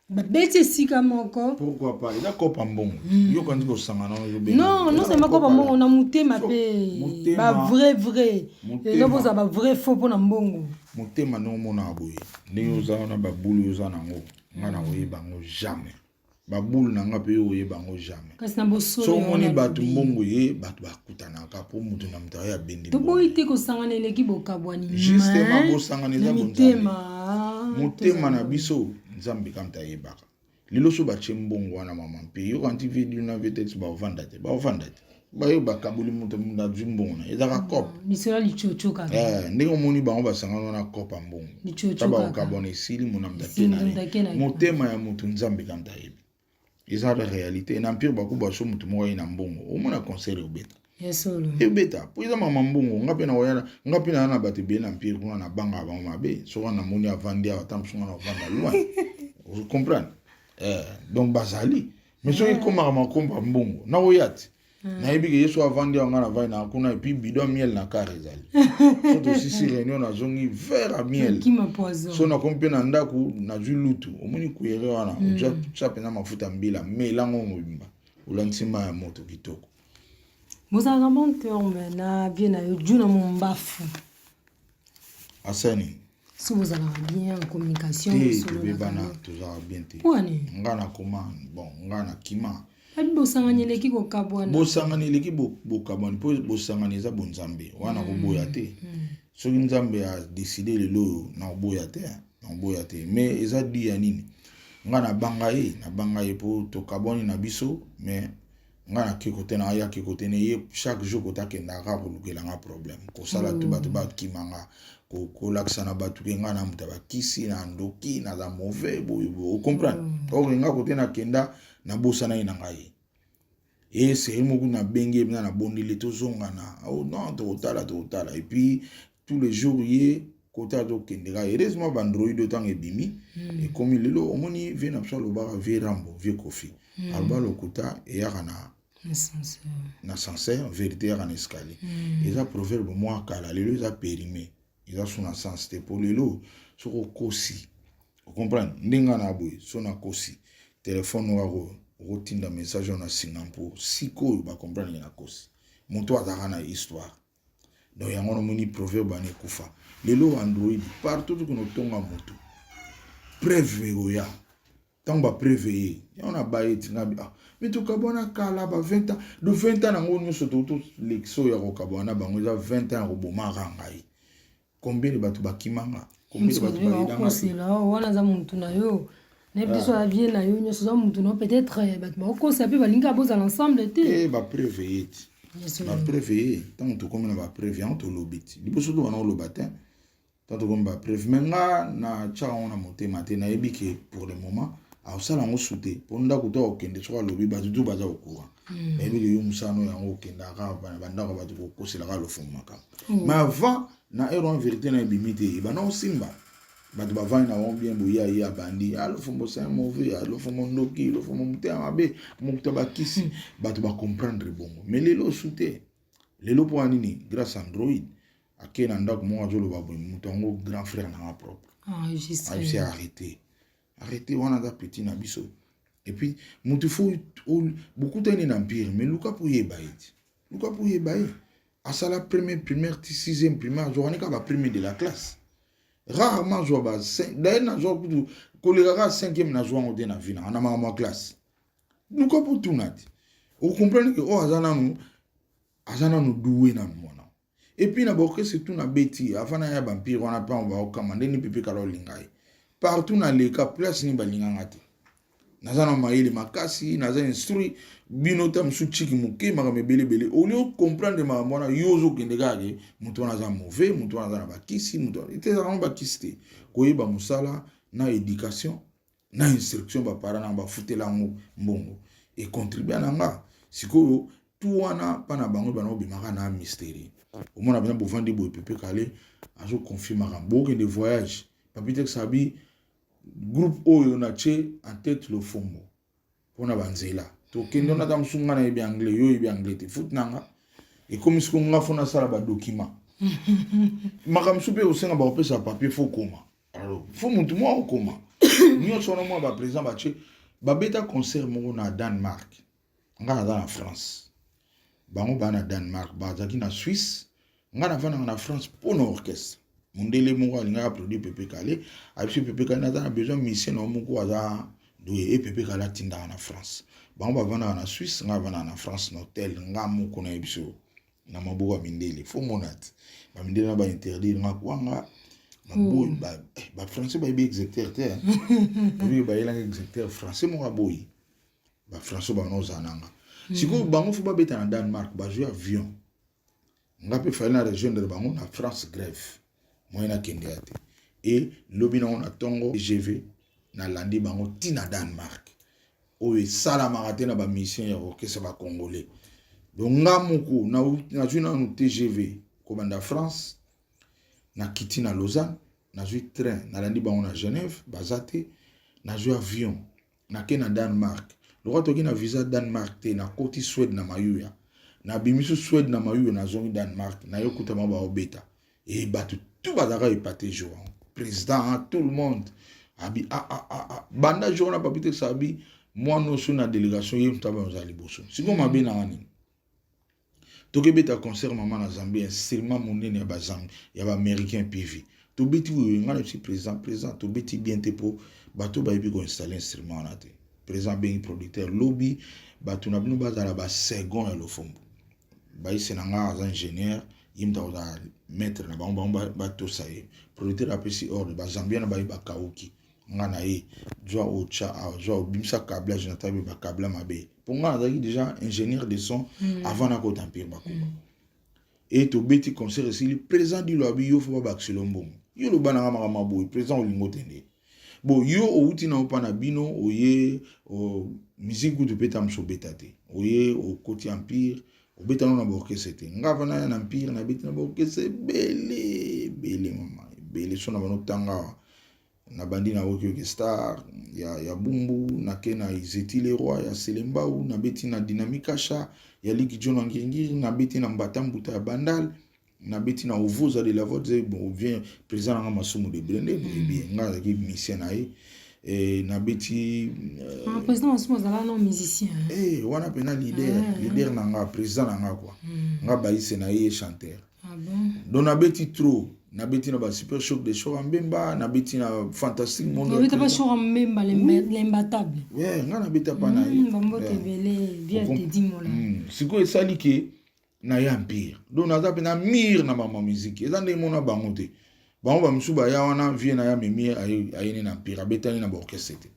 babeti esika moko pourquoi pas eza kopa mbongo yokanzi kosangana non seulement kopa mbongo na motema mpe bavrai ezobozala bavrai faux mpona mbongo motema ndenge omonaka boye ndenge oza na babulu oza nango nga na oyeba yango jamais babulu na nga mpe oyeba yango jamais kasi na bosolo so omoni bato mbongo ye bato bakutanaka mpo moto na moto ayo abendi toboyi te kosangana eleki bokabwani justement bosangana eza motema na biso nzambe kamta ayebaka lelo so batie mbongo wana mama mpe yo kanti video na vetex baovanda te bayo bakaboli moto azwi mbongo na ezaka kope lisolo lichocho kaka ndenge omoni bango basangana wana kope ya mbongo ta bakabona esili mona mdake motema ya moto nzambe kamta ayebi eza la réalité na empire bakuba so moto moko aye na mbongo omona concert obeta ebeta po eza mama mbongo nga mpe na bato ebele na empire kuna na banga bango mabe soka namoni avandi awa ata mosonga na ovanda loin ocomprendre donc bazali mais soki ekomaka makomba mbongo na oya te nayebi ke ye so avandi awa nga na vai na kuna epuis bidon miel na kare ezali so tosisi réunion nazongi verre a miel so nakomi mpe na ndako nazwi lutu omoni kuyere wana otya mpenza mafuta mbila melango mobimba olandisi ma ya moto kitoko bozalaka monteur na vie na yo juna mombafu asani so bozalaka bien en communication tobebana tozalaka bien te nga na koma bon nga na kima abi bosangani eleki kokabwana bosangani eleki bokabwani mpo bosangani eza bonzambe wana koboya te soki nzambe adeside lelo na koboya te mais eza di ya nini nga nabanga ye mpo tokabwani na biso mais nga na kikote na ya kikote ne ye chaque jour kotakendaka kolukela nga problème kosala tu bato bakimanga kolakisa na bato ke nga na moto bakisi na ndoki naza mauvais boye ocomprendre or nga kote nakenda nabosana ye na ngai ye seri moko nabengi na bondeli tozongana non tokotala et puis tous les jours ye kote atokendeka heureusement bandroid otango ebimi ekomi lelo omoni vie na biso alobaka vie rambo vie kofi aloba lokuta eyaka na sincère vérité eyaka na escalier eza proverbe mwa kala lelo eza périmé eza sous na sens te po lelo soko kosi vous comprenez ndinga na boy so na kosi téléphone wako rotinda message na Singapour siko ba comprendre na kosi moto azaka na histoire donc yango no moni proverbe ne kufa lelo Android partout que no tonga moto preuve oya tant ba preuve on a baye tinga mais to kabona kala ba 20 ans de 20 ans nango nyoso to lexo ya ko kabona bango za 20 ans ko boma rangai combien de batu bakimanga combien de batu baidanga c'est là wana za muntu na yo ne biso la vie na yo nyoso za muntu no peut-être batu ba ko sape balinga boza l'ensemble te ba preuve ba preuve tant to comme na ba preuve on to lobiti liboso to wana lobatin tant to comme ba preuve menga na cha on a monté matin na ebike pour le moment a osala ngo souté pour nda ko to okende so lobi ba du baza okura ebike yo musano yango okenda ka banda ko batu ko kosela ka lo fumaka mais avant na ero en vérité na bimité ba non simba ba tu ba vana na on bien boya ya bandi alo fumbo c'est mauvais alo fumbo ndoki lo fumbo mutema be mukto ba kisi ba tu ba comprendre bongo mais lelo souté lelo pour anini grâce à Android akena ndako mo ajolo ba boy mutongo grand frère na propre j'ai arrêté on a da petit na biso et puis mutu faut beaucoup tani na empire mais luka pour yebaï à ça la première 6e primaire journée ka ba premier de la classe rarement jouer ba 5 d'ailleurs na jouer pour collega 5e na jouer on na vina na ma classe luka pour tout nati vous comprenez que oh azana nous doué na mona et puis na boke c'est tout na beti afana ya vampire on a pas on va commander ni pipi kalo lingai partout na leka place ni balinga ngati nazana maile makasi nazana instruit bino tam su chiki muke makame bele au lieu comprendre ma mona yozo kendegage muto naza mauvais muto naza na bakisi muto ite za ba kiste koyeba musala na éducation na instruction ba parana ba futela mbongo et contribuer nanga siko tout wana pana bango bana bimaka na mystère au moins bien pour vendre des pepe calé azo confirmer rambo que des voyages papite sabi groupe oyo na che en tête le fombo pona banzela to kendo na tamsunga na ebi anglais yo ebi anglais te foot nanga et comme ce qu'on a fona sala ba document makamsupe osenga ba opesa papier faut comment alors faut mutu mo comment nyo sono mo ba président ba che ba beta concert mo na Danemark ngana dans la France bango bana Danemark bazaki na Suisse ngana vana na France pour no orchestre mondele mo alinga produit pepe calé abi pepe calé na besoin mission no mo ko aza do e pepe calé tinda na France bango bavana na Suisse ngana vana na France na hôtel ngamo ko na ebiso na mabuwa mindele fo monat ba mindele na ba interdire ngakwanga maboy ba français ba bi exécuteur te oui ba yela exécuteur français mo aboyi ba français ba no zananga siko bango fo ba beta na Danemark ba jouer avion ngape fa na région de bango na France grève moyena kendiate et lobina on a tongo GV na landi bango tina Danemark oyo sala marate na ba mission ya orchestre ba congolais donc ngamuko na juna no TGV ko banda France na kiti na Lausanne na jui train na landi bango na Genève bazate na jui avion na ke na Danemark le roi toki na visa Danemark te na koti Suède na mayuya na bimisu Suède na mayuya na zongi Danemark na yokuta maba obeta et batu tout bazaka epaté jour président tout le monde abi banda jour na papite sabi moi no so na délégation yem taba ozali boso siko mabe na ngani toke beta concert maman na Zambie seulement monene ya ba Zambie ya ba américain PV to beti ngana si président to beti bien te po bato ba ebi ko installer instrument na te président ben producteur lobby bato na bino bazala ba second ya lo fombo ba isenanga as ingénieur yimta oza maître na bango ba to saye producteur apesi ordre ba Zambien ba ba kauki ngana e joa ocha joa bimsa câblage na tabi ba câble mabe pour nga azaki déjà ingénieur de son avant na ko tampir ba kuma et to beti concert ici le président du lobby yo fo ba xilombo yo lo bana ngama maboy président olingo tende bon yo outi na opana bino oye o musique du petam so betate oye o côté empire o betano na orchestre ngava na empire na beti na orchestre bele mama bele so na bano tanga na bandi na Okioke Star ya Bumbu na kena Izeti Leroy ya Selemba ou na beti na Dynamique Acha ya Liki John Ngingiri na beti na Mbatambuta ya Bandal na beti na ovoza de la vote bon vient président nga masumu de blende bien nga ki musicien na na beti président masumu zala non musicien wana pena leader na nga président na nga quoi nga baïse na chanteur donc na beti trop na beti na ba super choc de show mbemba na beti na fantastique monde na beti ba show mbemba l'imbattable nga na beti pa na mbambo tebele via te dimola siko esali ke na ya empire donc naza pe na mire na mama musique eza nde mona bango te bango bamisu baya wana vie na ya memi ayeni na empire abetani na baorchestre te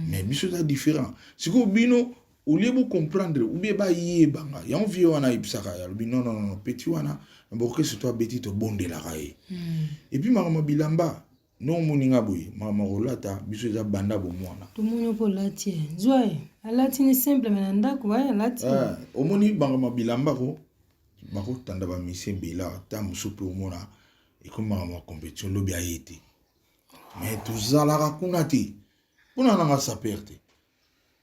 mais biso eza différent sikoyo bino olie bocomprendre oubie bayebanga yango vie wana ayebisaka yalobi non petit wana na baorchestre to abeti tobondelaka ye epuis makambo bilamba non moninga boye makambo kolata biso eza banda bomwana tomoni mpo olati zwa alati ni simple me na ndako waye alati omoni makambo bilamba ko bakotanda bamisie ebela ata mosu mpe omona ekomaka ma compétition lobi aye te mais tozalaka kuna te mpona nanga saper te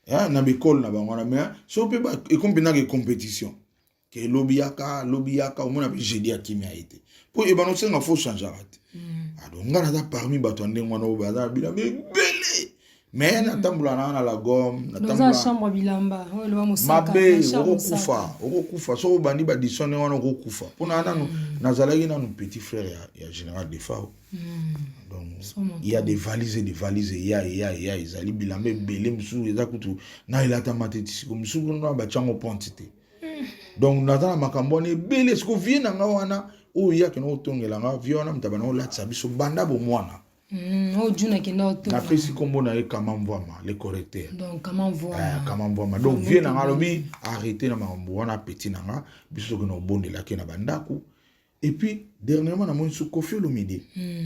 na bekole na bango wana mais so mpe ekompendaka compétition ke lobi yaka omona mpe jeudi akimi aye te mpo ebana osenga fo changeaka te donc nga naza parmi bato ya ndenge wana oyo baza na bilamba ebele mais natambola na la gomme natambola chambre bilamba mabe okokufa so obandi badisone wana okokufa mpona nanu nazalaki nanu petit frère ya général Defao donc il y a des valises et des valises ya ezali bilamba ebele mosusu eza kutu na elatama te tisiko mosusu na batiango ponti te donc naza na makambo wana ebele siko vie na nga wana oyo yake na otongelanga vie wana moto abana olatisa biso banda bomwana napesi kombo na ye Kamamvwama le correcteur donc Kamamvwama donc vie na nga alobi arrêté na makambo wana petit na nga biso soki na obondelaki na bandako et puis dernièrement na moni so Koffi Olomide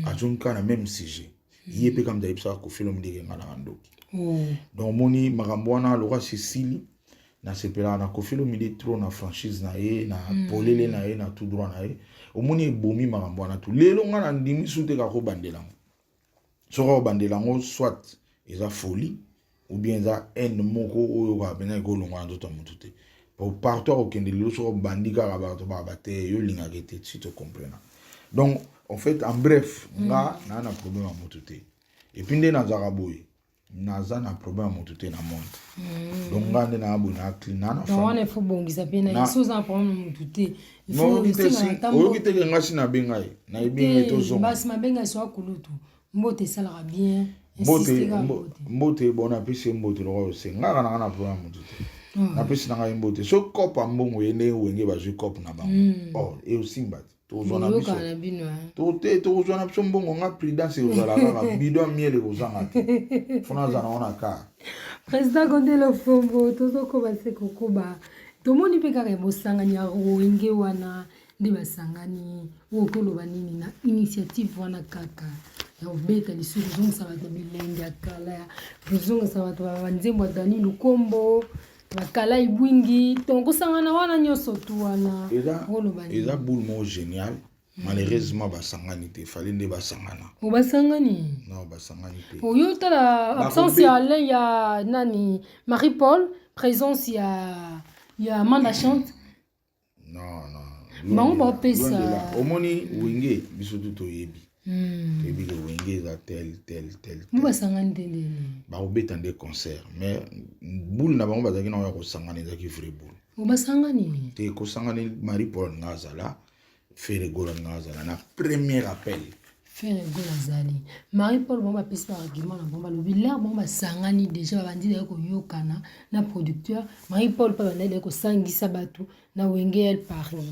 azongi na même sujet ye mpe kamta yebisaka Koffi Olomide kenga na bandoki donc moni makambo wana lokwa Cécile nasepelaka na Koffi Olomide trop na franchise na ye na polele na ye na tout droit na ye omoni ebomi makambo wana tu lelo nga na ndimi su te kakobandelango soka obandelango soit eza folie ou bien eza haine moko oyo kapena ekolongwa na nzoto ya motu te po partout akokende lelo soka obandi kaka bato baba te yo olingaka te si tocomprena donc en fait en bref nga naa na problème ya motu te epuis nde nazaka boye naza na problème ya motu te na monde donc nga nde naa boye naa clean naa na wana ifo bongisa mpe na so oza na problème ya motu te oyoki teke nga si nabenga ye nayebi ngai tozonga basi mabenga ye so akulutu mbote esalaka bien mbote bon napesi mbote lokwa osengaka nanga na problème ya motu te napesi nanga ye mbote so kope ya mbongo ye nde wenge bazwi kope na bango eosimba te tozwa na biso mbongo nga prudence ekozala kaka bido ya miele ekozanga te fona azala ngo na kar président Gondelo Fombo tozokoba se kokoba tomoni mpe kaka ebosangani ya wenge wana nde basangani oyo koloba nini na initiative wana kaka ya obeta lisusu ozongisa bato bilenge ya kala ozongisa bato banzembo ya Dani Lukombo bakala ibwingi donc osangana wana nyonso tu wana eza boule moko génial malheureusement basangani te fali nde basangana basangani non basangani te oyo tala absence ya Alain ya nani Marie-Paul présence ya Amanda Chante non bango bapesa omoni wenge biso tu toyebi toyebi ke wenge eza tel basangani te ndeni bakobeta nde concert mais boule na bango bazalaki na oyo kosangana ezalaki vrai boule basangani te kosangani Marie-Paul nga azala Ferregola nga azala na premier appel Ferregola azali Marie-Paul bango bapesi ba argument na bango balobi l'air bango basangani déjà babandi daya koyokana na producteur Marie-Paul mpe bandai daya kosangisa bato na wenge el Paris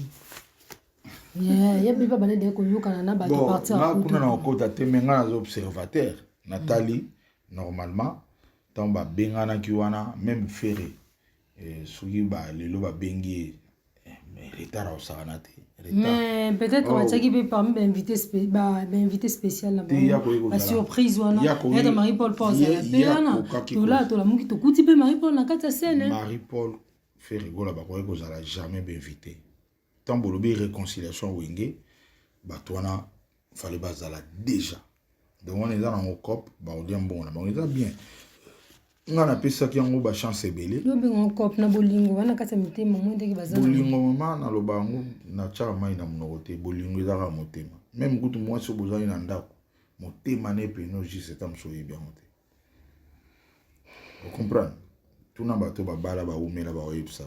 ya biba bana de koyokana na bato partir na kuna na okota te menga na observateur Nathalie normalement tant ba bengana ki wana même Ferré soki ba lelo ba bengi mais retard au sarana te mais peut-être on va dire parmi invité spécial là la surprise wana ya Marie-Paul pose la pena to la muki to kuti pe Marie-Paul na kata scène Marie-Paul Ferregola ba ko kozala jamais bien invité tant bolobi réconciliation wenge bato wana fallait bazala déjà donc on est dans un cop ba odiam bon on est bien nga napesaki yango bachance ebele lobenga cop na bolingo wana kati ya mitema mwendeki baza bolingo mama naloba yango natiaka mai na monoko te bolingo ezaka motema meme kutu mwasi oyo bozali na ndako motema ne peno juste eta mosu oyebi yango te ocomprendre tuna bato babala baumela baoyebisa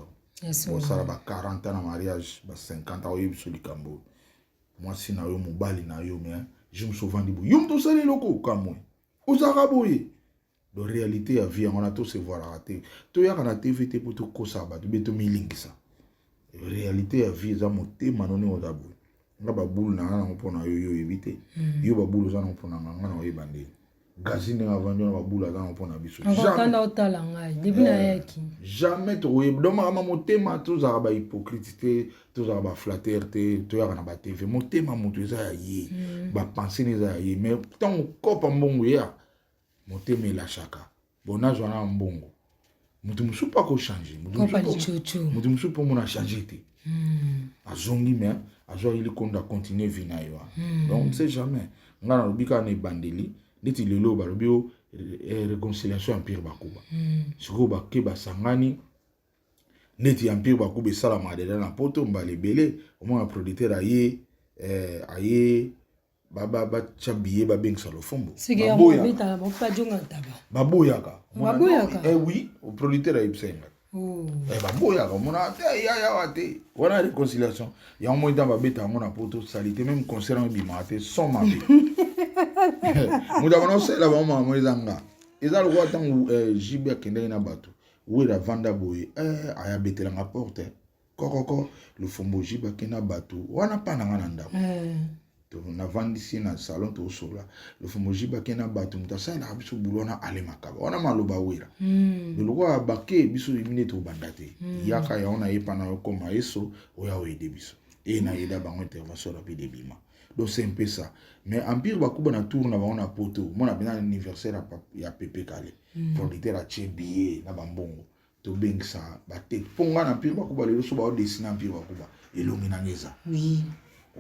bosala ba 40 ans na mariage ba 50 ans oyebisa likambo mwasi na yo mobali na yo me je me souvent dit yo mto sala eloko kamwe ozaka boye de réalité ya vie on a tous se voir raté to ya kana TV te poto kosa ba to beto milingisa réalité ya vie za motema noni odabu nga babulu na ngana mpona yo evite yo babulu za mpona ngana oyebande gazine avant na babulu za mpona biso jamais otala ngai depuis na yaki jamais to oyeb do mama motema to za ba hypocrite te to za ba flatteur te to ya kana ba TV motema moto eza ya ye ba penser ne za ye mais tant kopa mbongo ya motema elashaka bona zwana mbongo mutu musu pa ko changer mutu musu po mona changer te azongi mais azwa ili konda continuer vina yo donc on sait jamais ngana lobika na bandeli ndeti lelo ba lobio réconciliation empire bakuba siko ba ke basangani ndeti empire bakuba sala madela na poto mbale bele au moins producteur aye baba chabiye babengisa lofombo baboyaka oui au producteur ayibsenga baboyaka mona te ya wate wana réconciliation ya au moins dans babeta yango na poto salite même concert en bima te son mabe muda bana sela ba mama ezanga ezalo kwa tangu jibe akende na bato wera vanda boye aya betela nga porte kokoko lofombo jibe akena bato wana pana ngana ndako na vandisi na salon to sola le fomoji bakena bato mutasa na biso bulona ale makaba wana maloba wera le lokwa bake biso imine to bandate yaka ya ona yepa na koma eso oya oede biso e na yeda bango intervention rapide de bima donc c'est un peu ça mais empire bakuba na tour na baona poto mona bina anniversaire ya pepe kale producteur a chebié na bambongo to bengsa bate ponga na empire bakuba le so ba dessiner empire bakuba elongi na ngeza oui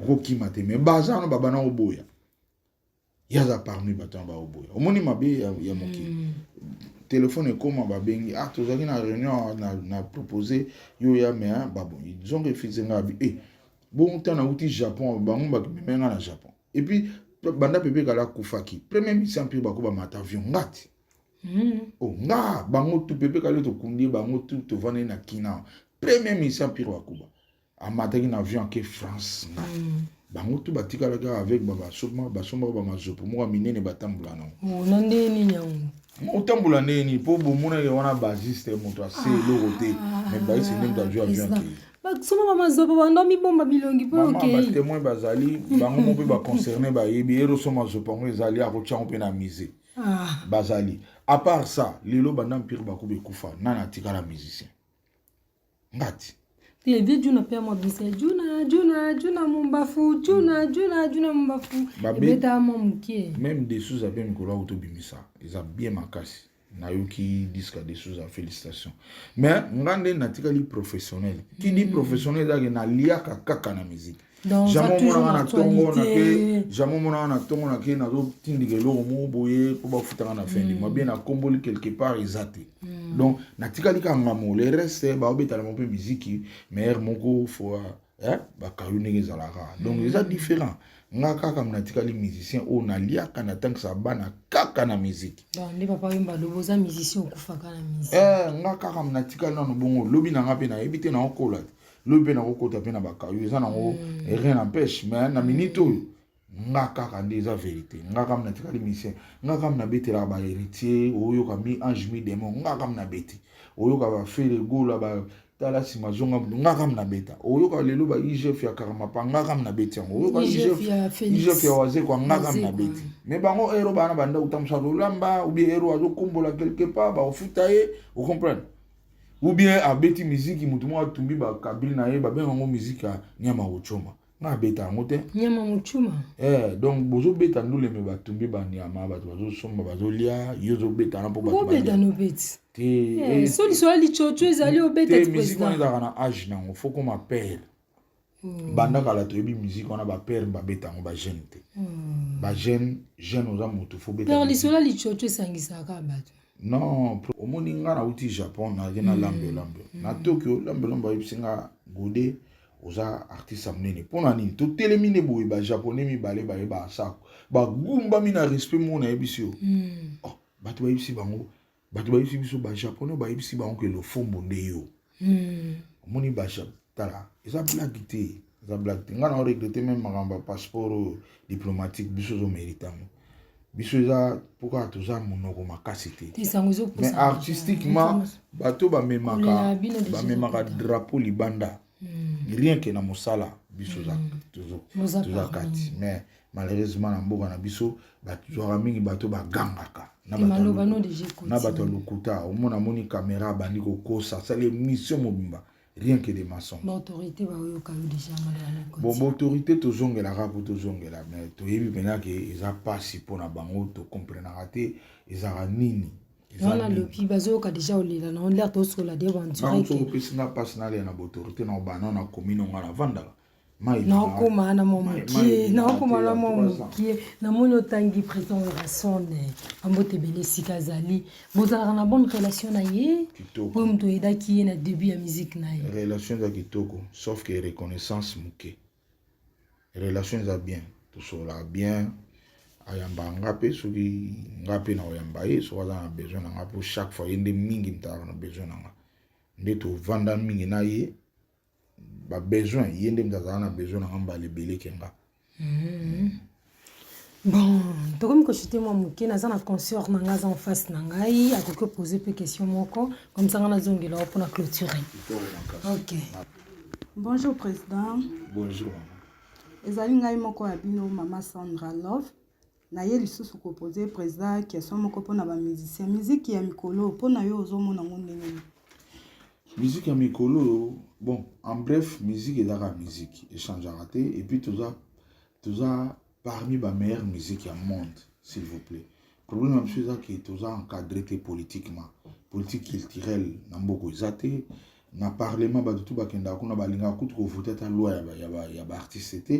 roki mate me baza no baba na oboya yaza parmi bato ba oboya omoni mabe ya moki téléphone ekoma babengi tozaki na réunion na proposer yo ya me babo ils ont refusé ngabi bon temps na uti Japon bango bakimenga na Japon et puis banda pepe kala kufaki premier mission empire bakuba mata avion ngati nga bango tu pepe kala to kundi bango tu to vane na kina premier mission empire bakuba amataki na avion ke France bango tu batikala ka avec baba basoma ba mazopo mo minene batambula na na ndeni nyango mo tambula neni po bo mona ke wana basiste moto ase lorote mais ba ese ndenge da avion ke basoma ba mazopo bando mi bomba bilongi po okay ba témoin bazali bango mo pe ba concerné ba yebi ero soma mazopo ngo ezali a kocha pe na musée bazali à part ça lelo banda mpire bakube kufa nana tikala musicien ngati et bien Juna père moi bise Juna mumbafu Juna mumbafu beta momukie même des sous appel mikola autobimisa ils a bien makasi na yoki disque des sous à félicitations mais ngande natikali professionnel qui dit professionnel da na liaka kaka na musique jamais mona na tongo na ke na zo tindike lo mo boye ko ba futanga na fin moi bien na komboli quelque part ezate donc natikali ka ngamo le reste ba obeta na peu musique mais moko fois ba kayune ezalaka donc c'est différent ngaka comme natikali musicien o na liaka na tank sa bana kaka na musique donc ndi papa yomba loboza musicien okufaka na musique ngaka comme natikali na bongo lobi na ngape na ebite na okola lobi na okota pe na bakayu eza na ngo rien n'empêche mais na minute ngaka kandi eza vérité ngaka mna tikali musicien ngaka mna betela ba héritier oyo ka mi ange mi démon ngaka mna beti oyo ka ba faire gola ba tala simazonga ngaka mna beta oyo ka lelo ba IGF ya karama pa ngaka mna beti oyo ka IGF ya waze kwa ngaka mna beti mais bango ero bana banda utamsa lamba ou bien ero azo kombola quelque part ba ofutaye vous comprenez ou bien abeti musique mutu mo atumbi ba kabili na ye ba benga ngo musique nyama ochoma na beta ngote nyama muchuma donc bozo beta ndule me batumbi ba nyama ba bazo somba bazo lia yozo beta na po ba beta no beti te so li so ali chocho ezali obeta te musique on est na âge na faut qu'on m'appelle banda kala to yebi musique on a ba père ba beta ngo ba jeune te ba jeune oza mutu faut beta per li so ali chocho sangisa ka bato Non, au moins nga na uti Japon na na lambe. Na Tokyo lambe bisinga godé oza artiste amnene. Pona nini to telemine boy ba japonais mi balé ba sako. Ba gumba mi na respect mo na ebisio. Oh, batu ba ibisi bango. Batu ba ibisi biso ba japonais ba ibisi bango ke lo fombo nde yo. Moni ba tala. Eza blague te. Eza blague te. Nga na regretter même makamba passeport diplomatique biso zo méritango. Biso eza pourquoi toza monoko makasi te. Mais artistiquement bato ba memaka drapeau libanda. Rien que na mosala biso za toza kati. Mais malheureusement na mboka na biso bato mingi bato ba gangaka. Na bato lokuta au mona moni caméra bandi ko kosa ça les missions mobimba. Rien que des maçons. L'autorité va déjà bon, l'autorité to zongela rapo to zongela mais to yebi pena ke eza pasi pona bango to comprendre raté eza nini. Wana le pi bazo ka déjà olila na on l'air to so la de bantu rek. Bango pesi na passe na le na autorité na bana na commune ngala vanda. Na okoma na momukie na okoma na momukie na mono tangi président rason ambote bele sikazali bozala na bonne relation na ye po mto eda ki na début ya musique na ye relation za kitoko sauf que reconnaissance muke relation za bien to sola bien ayamba ngape soki ngape na oyamba ye so za na besoin na ngapo chaque fois yende mingi mtara na besoin na nga ndeto vanda mingi na ye ba besoin yende mtazana na besoin na ngamba lebele kenga. Bon, to comme que j'étais moi muké na za na concert na nga za en face na ngai a ko poser peu question moko comme ça na zongela pour na clôturer. OK. Bonjour président. Bonjour. Ezali ngai moko ya bino mama Sandra Love. Na ye lisusu ko poser président question moko pona ba musicien musique ya mikolo pona yo ozomona ngondenge. Musique à Mikolo, bon, en bref, musique est dans la musique, échange à rater, et puis tout ça parmi les meilleures musiques au monde, s'il vous plaît. Le problème, c'est que tout ça encadré politiquement, politique culturelle, n'a beaucoup zaté, n'a parlement, bah, tout, bah, kenda, kuna, bah, linga, coup, trop voté à loi, y a artiste,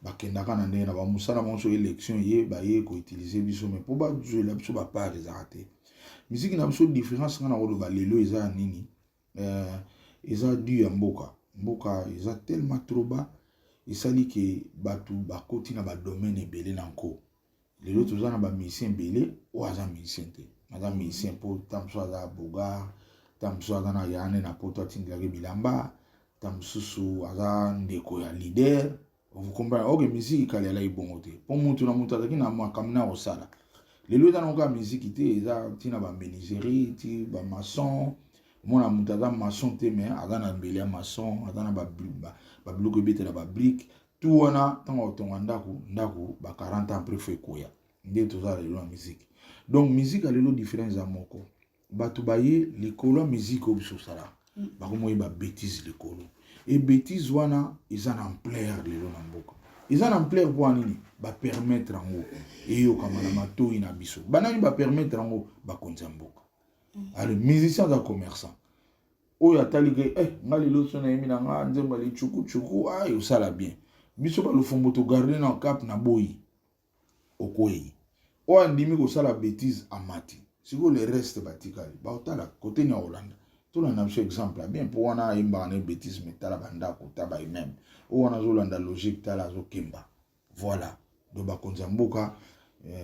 bah, kenda, kana, n'a pas moussa, n'a pas élection, bah, ko utiliser, biso, mais pour, bah, jouer, là, biso, bah, pas, les arrêter. Musique, n'a pas de différence, quand on a le eza, nini. Ils ont dû à Mboka, ils ont tellement trop bas, ils savent que batu bakoti na ba domaine belé nanko. Les autres ont ba musicien belé ou aza musicien te. Madame musicien pour tamso aza boga, tamso aza na yane na poto tingilage bilamba, tamsusu aza ndeko ya leader. Vous comprenez? Ok, musique kali ala ibongote. Pour mutu na mutu azaki na makamna osala. Les autres ont ka musique te, ils ont tina ba menuiserie, ti ba maçon. Mona mutaza maçon te mais azana mbele maçon azana ba bloc bete la ba brique tout wana tango tonga ndaku ba 40 ans après fait koya nde toza lelo na musique donc musique alelo différence ya moko batu baye likolo musique obiso sala ba ko moyi ba bêtise likolo et bêtise wana izana ampleur lelo na mboka izana ampleur pour nini ba permettre ngo et yo kama na matoi na biso banani ba permettre ngo ba konza mboka. Alors, musicien et commerçant. Oyo atali ke ngali lo sona yemi na nga nzemba li chuku ayo sala bien. Biso ba lo fombo to garder na cap na boyi. Okoyi. O andimi ko sala bêtise amati. Siko le reste batikali. Ba otala côté na Hollande. Tout na namso exemple bien pour wana imba na bêtise metala banda ko taba même. O wana zo landa logique tala zo kemba. Voilà. Do ba konza mboka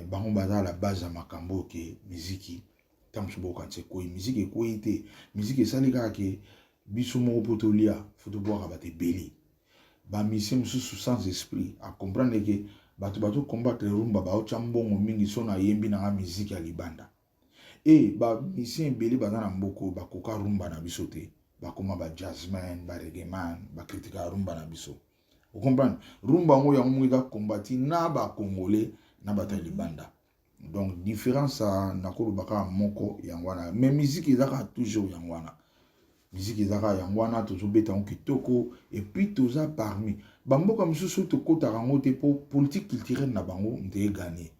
bango baza la base ya makambo ke muziki. Tamsuboka tsekoi musique ekoite musique esalika ke biso moko potolia faut boire abate beli ba mission sous sans esprit à comprendre que bato combattre rumba ba ochambongo mingi sona yembi na musique ya libanda et ba mission beli bazana mboko ba koka rumba na biso te ba koma ba jazzman ba reggae man ba critica rumba na biso vous comprenez rumba ngo ya ngumika kombati na ba congolais na bata libanda. Donc différence à nakolo baka moko yangwana mais musique ezaka toujours yangwana musique ezaka yangwana toujours beta on kitoko et puis tout ça parmi bamboka misusu to kota rango te pour politique culturelle na bango ndé gagner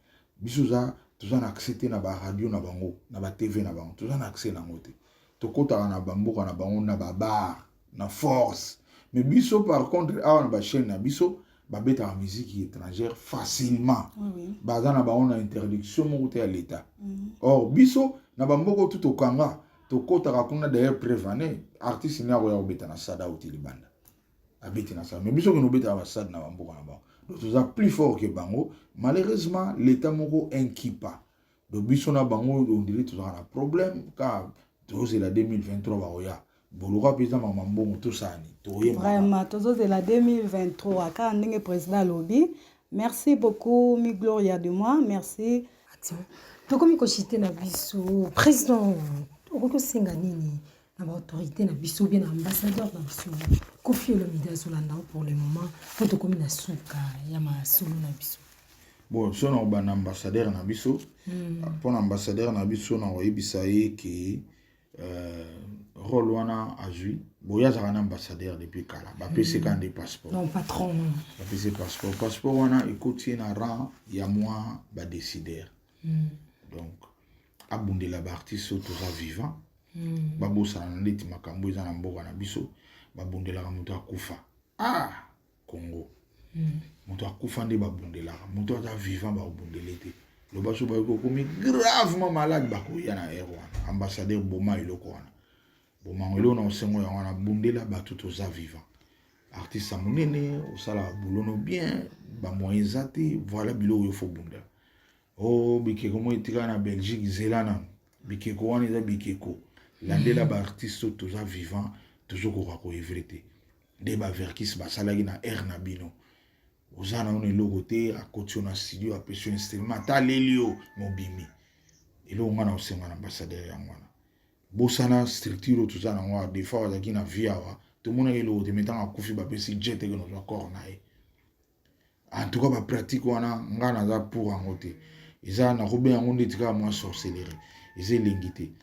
biso za tout na accepter na ba radio na bango na ba TV na bango tout na accès na ngote to kota na bamboka na bango na ba bar na force mais biso par contre awa na ba chaîne na biso babeta la musique étrangère facilement. Oui. Bazana ba on a interdiction mo à l'état. Or biso na bamboko tout au kanga to kota kakuna d'ailleurs prévané artiste ni akoya obeta na sada utili banda. Abeti na sada mais biso que nous beta na sada na bamboko na ba. Donc tout ça plus fort que bango malheureusement l'état moko inquipa. Donc biso na bango on dirait tout ça un problème car c'est la 2023 ba oya. Boloka pesa mamambongo tout ça ni toye Vraiment toujours c'est la 2023 quand ndenge président lobby. Merci beaucoup mi Gloria de moi. Merci. Action. Tokomi koshite na biso président okoko senga nini na ba autorité na biso bien ambassadeur na biso Koffi Olomide Azolanda pour le moment po tokomi na suka ya masolo na biso. Bon, si on a un ambassadeur na biso, pour l'ambassadeur na biso na oyebisa ye que rôle wana a joué. Boya za un ambassadeur depuis kala. Ba pese kan des passeports. Non patron. Ba pese passeport. Passeport wana ekoti na rang ya moi ba décider. Donc abundela ba artiste to za vivant. Ba bosa na ndeti makambo eza na mboka na biso. Ba bundela ka mutu akufa. Ah, Congo. Mutu akufa nde ba bundela. Mutu aza vivant ba bundela te. Le baso ba ko komi gravement malade ba ko ya na wana. Ambassadeur Boma iloko wana. Boma ngelo na osengo ya wana bundela ba tout oza vivant. Artiste monene osala boulono bien ba moyens zate voilà bilo yo fo bundela. Oh bikeko mo itika na Belgique zelana. Bikeko wana eza bikeko. Landela ba artiste toza vivant toujours ko éviter. De ba verkis ba salaki na air na bino. Ozana on eloko te a côté na studio a pression instrument ta lelio mobimi. Elo ngana osenga na ambassadeur ya ngwana. Bosana structure tout ça na ngwa des fois azaki na via wa tout monde elo te metanga kufi ba pesi jet que nos accords na e. En tout cas ba pratique wana ngana za pour angote. Iza na robe yango ndetika moi sorcellerie. Ize lingité.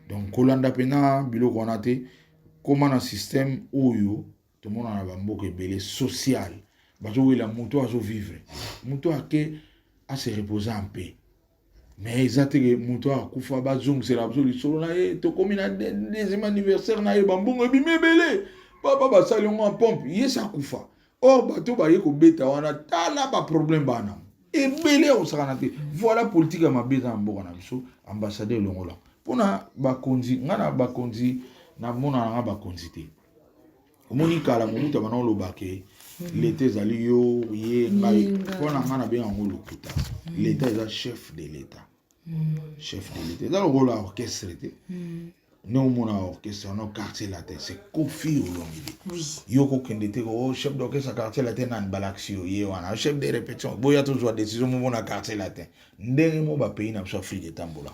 Donc kolanda pena biloko wana te comment na système oyo tout monde na bamboka ebele social. Bazo la moto azo vivre. Moto ake a se reposer en paix. Mais exactement moto akufa bazong c'est l'absolu solo na e to komi na deuxième anniversaire na e bambongo bimebele. Papa ba salongo en pompe, yesa akufa. Or bato ba yeko beta wana tala ba problème bana. Ebele o sakana te. Voilà politique ma beta mboka na biso ambassadeur longola. Pona ba konzi ngana ba konzi na mona na ba konzi te. Monika la muta bana lobake l'état zali yo ye ngai pona ngana be ngolo lokuta l'état est chef de l'état chef de l'état dans le rôle orchestre té non mon orchestre no quartier latin c'est Koffi Olomide yo ko kende te ko chef d'orchestre quartier latin nan balaxio ye wana chef de répétition boya toujours décision mo na quartier latin ndenge mo ba pays na Afrique etambola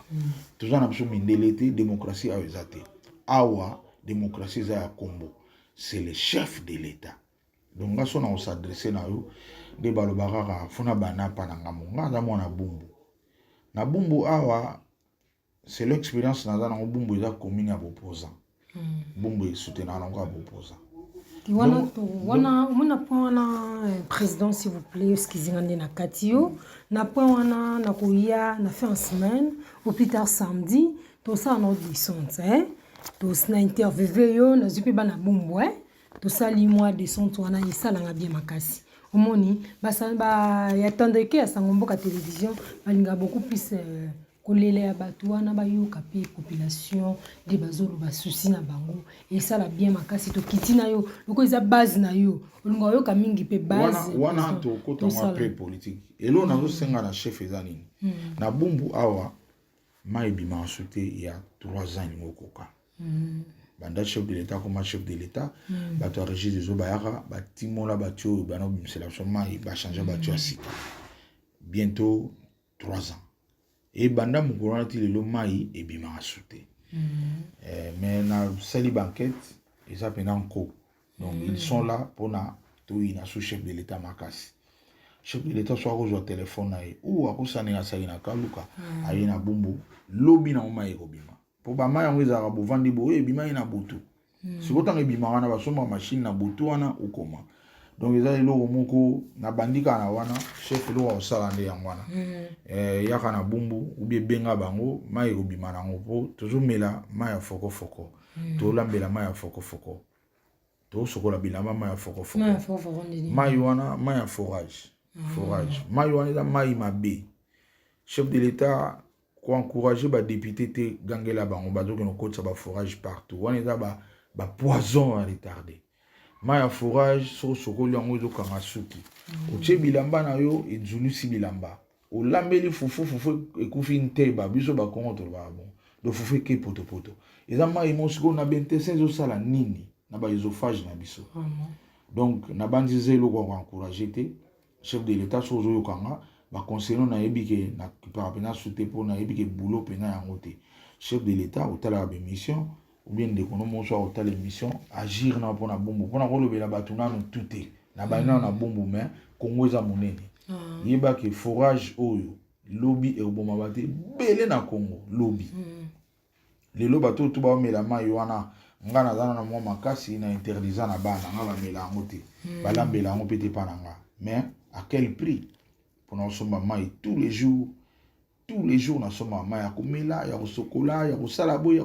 toujours na biso mindelete démocratie a ezate awa démocratie za ya Congo c'est le chef de l'état. Donc ngaso na s'adresser na yo de balobaka funa bana pa na ngamo ngaza mona bumbu na bumbu awa c'est l'expérience na za na bumbu eza commune ya opposant bumbu soutenir na opposant wana mona point wana président s'il vous plaît skizingande na katio na point wana na koya na fin semaine au plus tard samedi to ça na descente to na interview yo na zupe bana bumbu to sali mois de son wana isalanga bien makasi omoni ba yatande ke asango mboka télévision balinga beaucoup plus kolela ya bato wana bayoka pe population de bazolo ba souci na bango esala bien makasi to kitina yo loko eza base na yo olinga yoka mingi pe base wana to kota mwa pré politique elo na zo senga na chef ezani na bumbu awa maibi ma souté ya 3 ans ngokoka banda chef de l'état comme chef de l'état bato régis des obayaka batimola batio bana bimsela seulement il va changer batio asika bientôt 3 ans et banda mukona ti le mai et bima asouté mais na sali banquette ils appellent encore donc ils sont là pour na to ina sous chef de l'état makasi chef de l'état soit au téléphone na ou akosane na salina kaluka ayina bumbu lobi na mai robima pour ba mai yango ezaka bovandi bo ebima ina butu sikotanga ebima wana basomba machine na butu wana ukoma donc eza eloko moko na bandika na wana chef lo osala nde yango wana yaka na bumbu ubie benga bango mai obima nango po tozomela mai ya foko to lambela mai ya foko to sokola bilamba mai ya foko Ma fofo ndini. mai wana mai ya forage mai wana eza mai mabe. Chef de l'État ko encourager ba député te gangela bango bazoki no kotsa ba forage partout wana eza ba poison à retarder. mai ya forage so sokoli yango ezokanga suki otie bilamba na yo ezulusi bilamba olambeli fufu ekufi nteba biso bakongo toloba bon do fufu eke potopoto eza mai mosiko na bentese ezosala nini na ba œsophage na biso. Donc na bandi zelo ko encourager te chef de l'État so ozoyokanga ba conseiller na yebi ke na parapena souté po na yebi ke boulot pena yango te. Chef de l'État otala ba mission ou bien de konomo so otala mission agir na pona bombo pona ko lobela batuna no tuté na bana na bombo mais Congo eza monene. Yeba ke forage oyo lobby e oboma bate belé na Congo lobby. Lelo bato to ba mela mai wana ngana zana na mwa makasi na interdisa na bana ngala mela ngo te balambela ngo pete pananga mais à quel prix pour nous sommes mai tous les jours na sommes mai ya komela ya kosokola ya kosala boy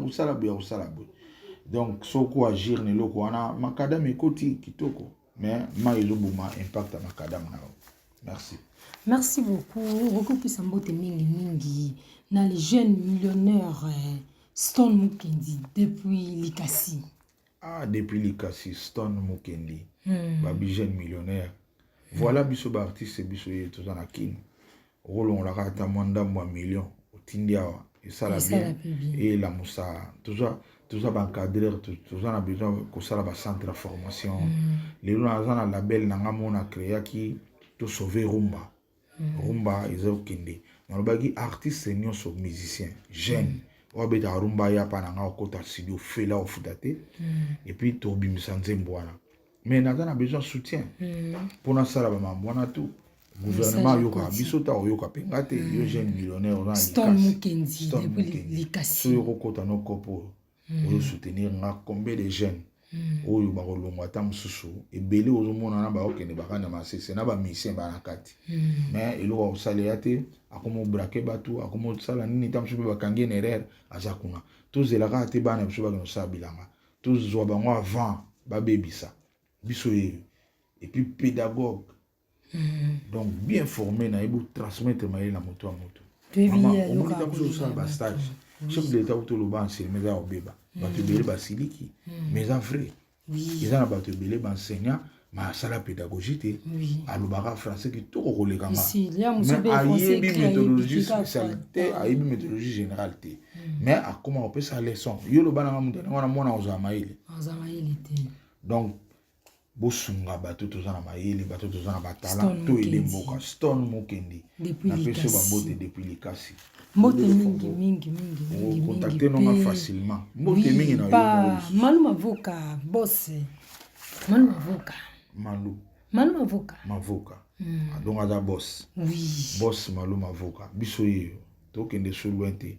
donc soko agir ne loko wana makadam ekoti kitoko mais mai ezoboma impact makadam na. Merci beaucoup plus mbote mingi na les jeunes millionnaires Stone Mukendi depuis Likasi. Depuis Likasi, Stone Mukendi. Babi jeune millionnaire. Voilà biso ba artiste biso yeto na kin. Rolon la rata mwanda mwa million. Otindiawa. Et ça la bien. Et la moussa. Tout ça ba encadreur, tout ça na besoin ko sala ba centre de formation. Les gens na label na ngamona créa ki to sauver Rumba. Rumba izo kende. Na lobaki artiste nyonso musicien jeune. Obeta Rumba ya pananga okota studio fela ofudate et puis tobi misanzembo wana mais natana besoin soutien pour na sala ba mambwana tout gouvernement yoka biso ta yoka pengate yo jeune millionnaire on a Stone Mukendi depuis Likasi so yoko kota no kopo oyo soutenir nga combien de jeunes oyo ba kolongwa ta mususu ebele ozomona na ba okende bakana masese na ba mission ba nakati mais eloko osale yate akomo braquer batu akomo sala nini ta mususu ba kangi erreur azakuna tozelaka te bana biso ba no sabilanga tozwa bango avant ba bebisa biso et puis pédagogue donc bien formé na ebu transmettre maile na moto a moto on dit comme ça ba stage chef de l'État to lo ba enseigner za obeba bato bele basiliki mais en vrai ils ont bato bele ba enseignant ma sala pédagogie te alobaka français ki to ko koleka ma mais ayebi méthodologie spécialité ayebi méthodologie générale te mais a comment on peut sa leçon yo lo bana mutana wana mona ozamaile te donc bosunga bato tozana maile bato tozana batala to ele mboka Stone Mukendi na peso ba bote depuis Likasi mbote mingi contacter non facilement mbote mingi na yo Malu Mavoka boss Malu Mavoka donc ada boss boss Malu Mavoka biso yo to kende so lointe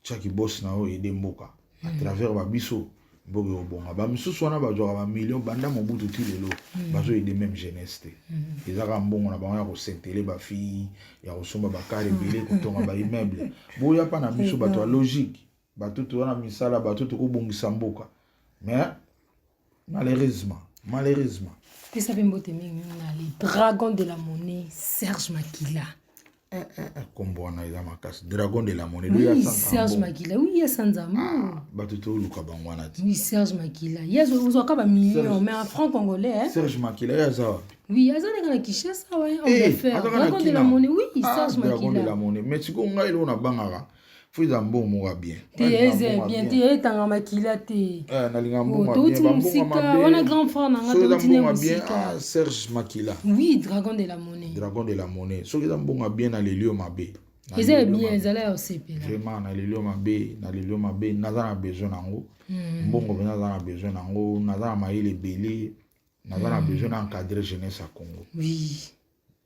chaki boss na o ede mboka à travers ba biso bogo bonga ba misusu wana ba joga ba million banda mobutu tilelo bazo aider même jeunesse te ezaka mbongo na bango ya ko sentele ba fille ya ko somba ba kare belé ko tonga ba immeuble boya pa na biso bato logique bato to wana misala bato to ko bongisa mboka mais malheureusement pesa bembote mingi na les dragons de la monnaie Serge Makila kombo wana eza makasi dragon de la monnaie oui Serge Makila oui ya sanzamu bato to luka bango wana ti oui Serge Makila yazo uzoka ba millions mais en franc congolais Serge Makila ya zawa oui azana kana Kinshasa ouais on va faire dragon de la monnaie oui Serge Makila dragon de la monnaie mais tu ko ngai lo na bangaka fuiza mbongo bien bien tanga Makila te na linga mbongo bien mbongo wana grand frère na ngata tine bien Serge Makila oui dragon de la monnaie so keza mbongo bien na lelio mabe eza bien ezala osepela vraiment na lelio mabe nazana besoin nango mbongo bena nazana besoin nango nazana maile belé nazana besoin d'encadrer jeunesse à Congo oui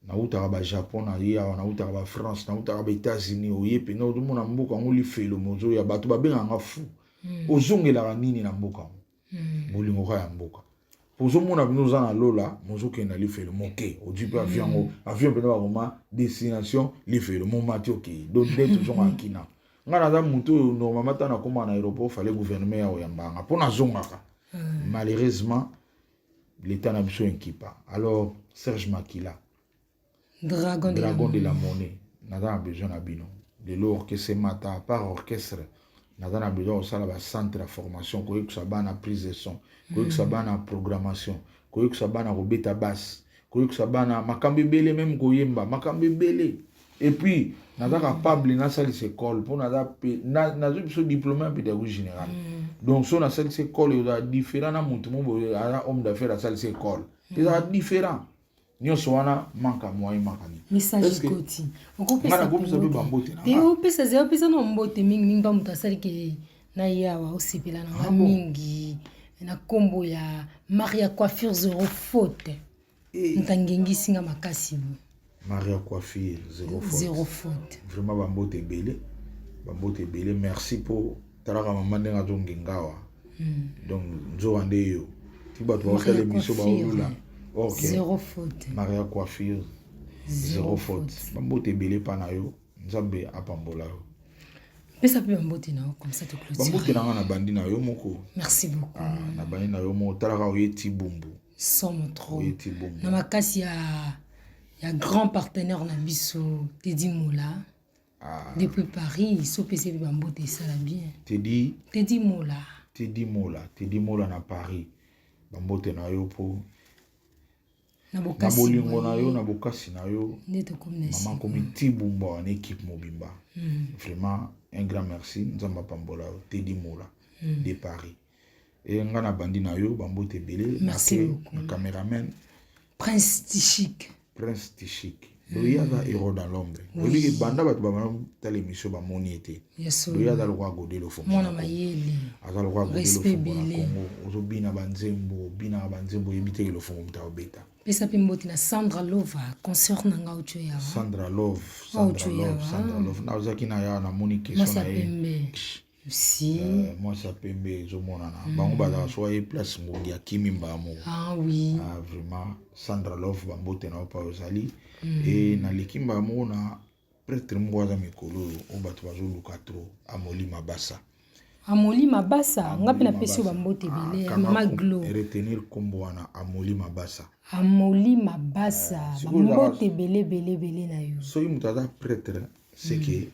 na utaka ba Japon na ya na utaka ba France na utaka ba États-Unis oyepe na mona mboka ngoli felo mozo ya bato ba benga nga fu ozongela nini na mboka bolingo ka ya mboka pozo mona bino za na lola mozo ke na lifelo moke ojipe avion pena ba koma destination lifelo mo mati ok donc dès toujours akina ngana za muto normalement ta na koma na aéroport fallait gouvernement ya oyambanga pona zongaka Malheureusement, l'État n'a besoin d'un pas. Alors, Serge Makila, Dragon de la monnaie, n'a besoin d'un bino. De l'orchestre Mata, par orchestre, n'a besoin d'un centre de formation, que ça va en prise de son, que ça va en programmation, que ça va en robeta basse, que ça va en makambe belé même koyemba, makambe belé. Et puis, n'a capable dans cette école pour n'a ce diplôme en pédagogie générale. Donc, sur cette école, il y a différents hommes d'affaires à cette école. Il y a différents. Nous sommes manque à moyen makani. Message koti. On coupe ça. Et on peut ça non mbote mingi ba mutasali ke na yawa osipela na mingi na kombo ya Maria Coiffure Zero Faute. Ntangengi singa makasi. Maria Coiffure Zero Faute. Zero Faute. Vraiment bambote belé. Bambote belé. Merci pour taraka maman ndenga zongengawa. Donc nzo ande yo. Tiba to wakale miso ba olula. Okay. Zéro faute. Maria Coiffure. Zéro faute. Bambote belé panayo. Nzambe apambola yo. Mais ça peut bambote na comme ça te clôture. Bambote na bandi na yo moko. Merci beaucoup. Na bandi na yo mo taraka oyeti bumbu. Somme trop. Oyeti bumbu. Na makasi ya grand partenaire na biso Teddy Mola. Depuis Paris, il s'est passé bambote ça la bien. Teddy Mola. Teddy Mola na Paris. Bambote na yo po. Na bolingo na yo na bokasi na yo. Maman komi Tibumba en équipe mobimba. Vraiment un grand merci nzamba pambola Teddy Mola de Paris. Et ngana bandi na yo bambote belé. Merci beaucoup. Na caméraman Prince Tichik. Loyada héros dans l'ombre. Oui, banda bat ba telle émission ba moniete. Loyada le roi godé le fond. Mona mayele. Aza le roi godé le fond Congo. Ozo bina banzembo yebite le fond mta obeta. Pesa pimboti na Sandra Love concert na nga ucho yawa. Sandra Love. Na ozaki na ya na moni question na ye. Si. Moi ça pembe zo monana. Bango ba soye place ngongi ya kimimba mo. Ah oui. Vraiment Sandra Love bambote na pa ozali. Et na lekimba mo na prêtre mwaza mikolo o bato bazo luka tro Amoli Mabasa. Amoli Mabasa ngapi na pesi bambote belé Mama Glo. Retenir kombo wana Amoli Mabasa. Amoli Mabasa bambote belé na yo. So imutaza prêtre c'est que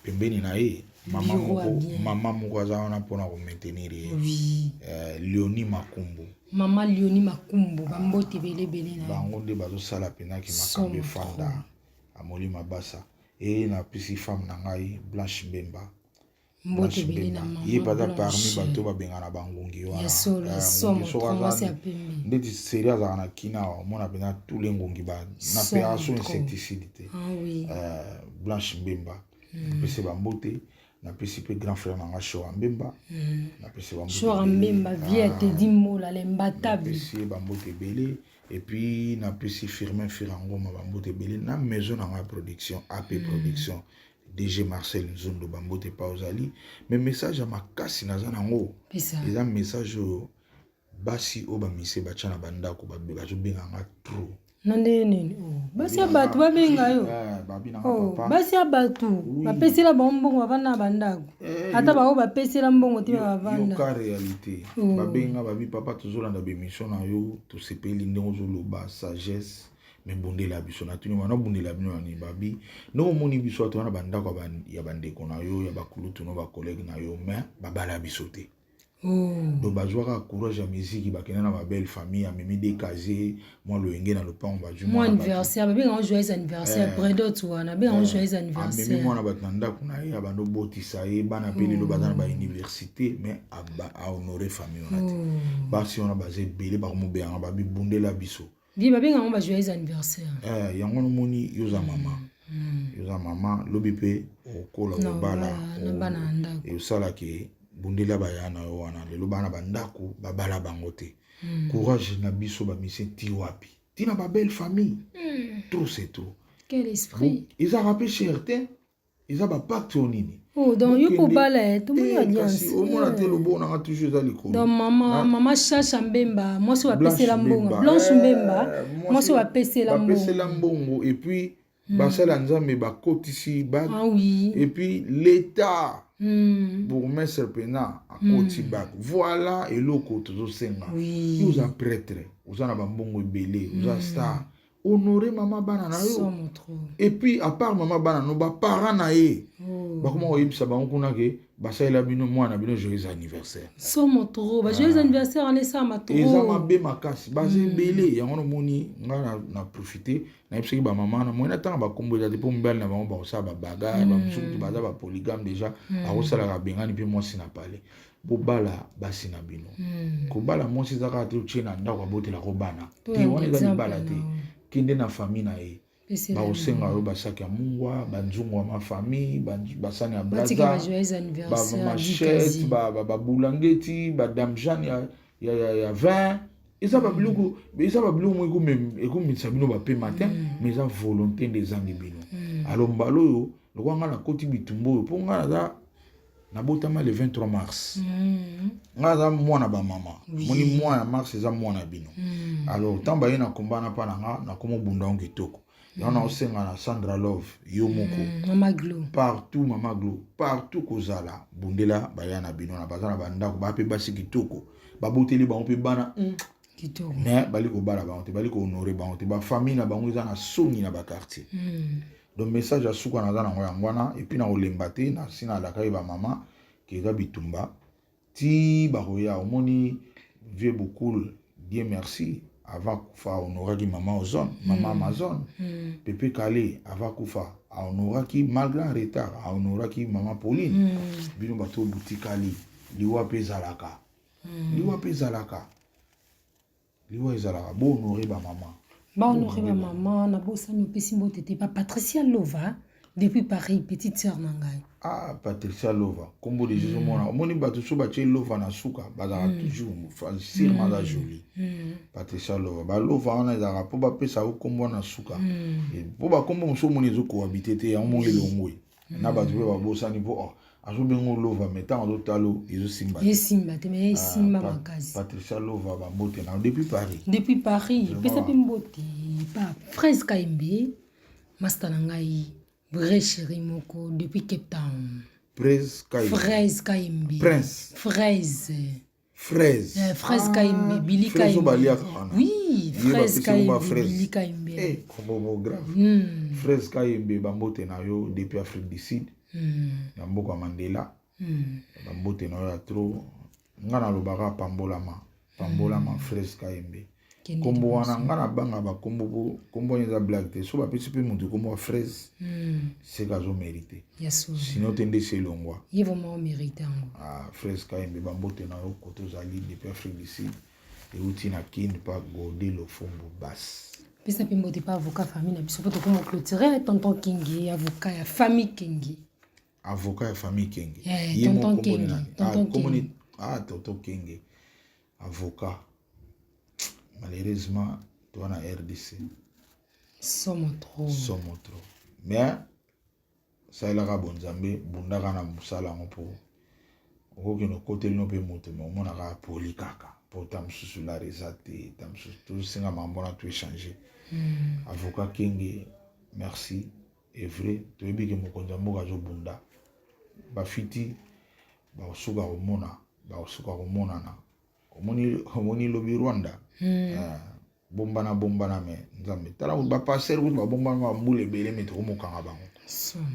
pembeni na ye mama moko aza wana mpona ko maintenir ye. Oui. Léonie Makumbu. Mama Léonie Makumbu bambote belé na yo. Bango nde bazo sala pena ki makambe fanda Amoli Mabasa et na pisi femme na ngai Blanche Mbemba. Mbote belé na mama. Ye baza parmi bato babengana bangongi wana. Yesola somme trop ya pembe. Ndeti série za na kina mona pena tous les ngongi ba na opération insecticide. Ah oui. Blanche Mbemba. Pese bambote na pesi pe grand frère nanga Shora Mbemba. Na pesi bambote. Shora Mbemba via Teddy Mola l'imbattable. Pesi bambote belé et puis na pesi Firmin Firangoma bambote belé na maison nanga production AP production. DG Marcel Nzondo bambote pa ozali mais message à makasi naza nango ils un message basi o ba mise ba chana banda ko ba zo benga nga trop nande nini basi abatu ba benga yo babi na papa basi abatu ba pesela bombongo bana bandako ata ba o ba pesela mbongo ti ba banda yo ka réalité ba benga babi papa tozolanda be mission na yo to sepeli ndongo zo loba sagesse mais bondela biso na tuni wana bondela bino ni babi no moni biso to wana bandako ya bandeko na yo ya bakulutu no ba collègue na yo mais babala biso te. Donc bazwaka courage ya musique bakena na ba belle famille a memi des casiers moi le ngé na le pan ba du moi anniversaire ba benga joyeux anniversaire bredo to wana benga joyeux anniversaire memi moi na batanda kuna ya bando botisa ye bana peli lo bazana ba université mais a honorer famille on a te ba si on a basé belé ba mo be ba bi bondela biso bi ba benga ba joyeux anniversaire yango no moni yoza mama lobi pe okola obala na bana ndako e usala ke bundela bayana yo wana lelo bana bandako babala bango te courage na biso ba mission ti wapi tina ba belle famille trop c'est trop quel esprit ils a rappelé certain ils a ba pacte onini donc yo po bala tout le monde alliance au moins te lo bona toujours dans les cours donc maman Chacha Mbemba moi so ba pesela mbongo Blanche Mbemba moi so ba pesela mbongo et puis basala nzambe bakotisi bac. Ah oui. Et puis l'état bourgmestre pena akoti bac. Voilà eloko tozosenga. Oui. Vous êtes prêtre, vous avez bambongo ebele, vous êtes star. Honorer maman bana na yo. Et puis à part maman bana no ba parents na ye. Ba comment oyebisa bango kuna ke basalela bino mwana bino joyeux anniversaire. Somo trop, ba joyeux anniversaire en esa matro. Eza mabe makasi, ba ebele yango no moni nga na profiter na yebisa ba maman na mona tanga ba kombo ya depuis mbali na bango ba osala ba bagarre, ba musuku ba za ba polygame déjà, a osala ka bengani pe moi sina parler. Bobala basi na bino. Ko bala moi sizaka te uchena ndako abotela ko bana. Ti wana eza bala te. Kinde na famille na ye. Ba osenga yo basaki ya mungwa, banzungu wa ma famille, basani ya braza. Ba machette, ba boulangeti, ba damjan ya vin. Eza ba biluku mo eko mitsa bino ba pe matin, mais eza volonté des angi bino. Alors mbalo yo, lokwa nga na koti bitumbo yo, po nga na na botama le 23 mars. Nga za mwana ba mama. Moni mwana mars eza mwana bino. Alors tamba ye na kombana pa na komo bunda onge toko. Yana osenga na Sandra Love yo moko. Mama Glo. Partout mama Glo, partout kozala bundela bayana bino na bazana banda ko ba pe basi kitoko. Ba boteli ba on pe bana kitoko. Mais bali ko bala ba on te bali ko honorer ba on te ba famille na bango za na songi na ba quartier. Donc message à souka na zana ngwana et puis na olembate na sina la kai ba mama qui ga bitumba ti ba roya omoni vieux beaucoup Dieu merci avant kufa honora ki maman ozone maman Amazon Pepe Kale avant kufa honora ki malgré un retard honora ki maman Pauline bino bato boutique ali liwa pezalaka liwa ezalaka bo honorer ba maman. Ba honorer ma maman na bosa no pesi mbotete pa Patricia Lova depuis Paris petite sœur nangai. Ah Patricia Lova kombo de Jésus mona moni bato so bache Lova na suka bazaka toujours facilement la jolie. Patricia Lova ba Lova on ezaka po ba pesa ko kombo na suka. Et po ba kombo so moni zo ko habiter te ya mo lelongwe. Na bato ba bosa ni po azo bengo Lova metant en talo izo simba. Simba te mais simba makazi. Patricia Lova ba mbote na depuis Paris. Depuis Paris pesa pe mbote pa Fraise Kaimbe master nangai vrai chéri moko depuis Cape Town. Fraise Kaimbe. Prince. Fraise Kaimbe Billy Kaimbe. Oui, Fraise Kaimbe Billy Kaimbe. Eh, comment grave. Fraise Kaimbe ba mbote na yo depuis Afrique du Sud. Na mboka Mandela. Ba mbote na yo trop ngana lobaka pambolama Fraise Kaimbe. Kombo wana ngana banga ba kombo nza black te so ba petit peu mutu kombo fraise c'est gazo mérité sinon tende selongwa il vraiment mérité fraise Kaimbe ba mbote na yo koto zali depuis Afrique du Sud et uti na kin pa godé le fombo basse pesa pe mbote pa avocat famille na biso poto komo clôturer tonton Kingi avocat ya famille Kingi tonton Kingi tonton Kingi avocat. Malheureusement, toi na RDC. Somo trop. Mais ça il a bonzambe bundaka na musala ngopo. Okoki no côté no pe moto mais on a poli kaka. Pour tamsusu la resate, tamsusu tout singa mambona tout échanger. Avocat Kingi, merci. Et vrai, tu es bien que mon konzambo gazo bunda. Ba fiti ba osuka omona na. Omoni lobi Rwanda. Bombana me nzambe tala ba passer ba bombana mbule bele meto ko mokanga bango.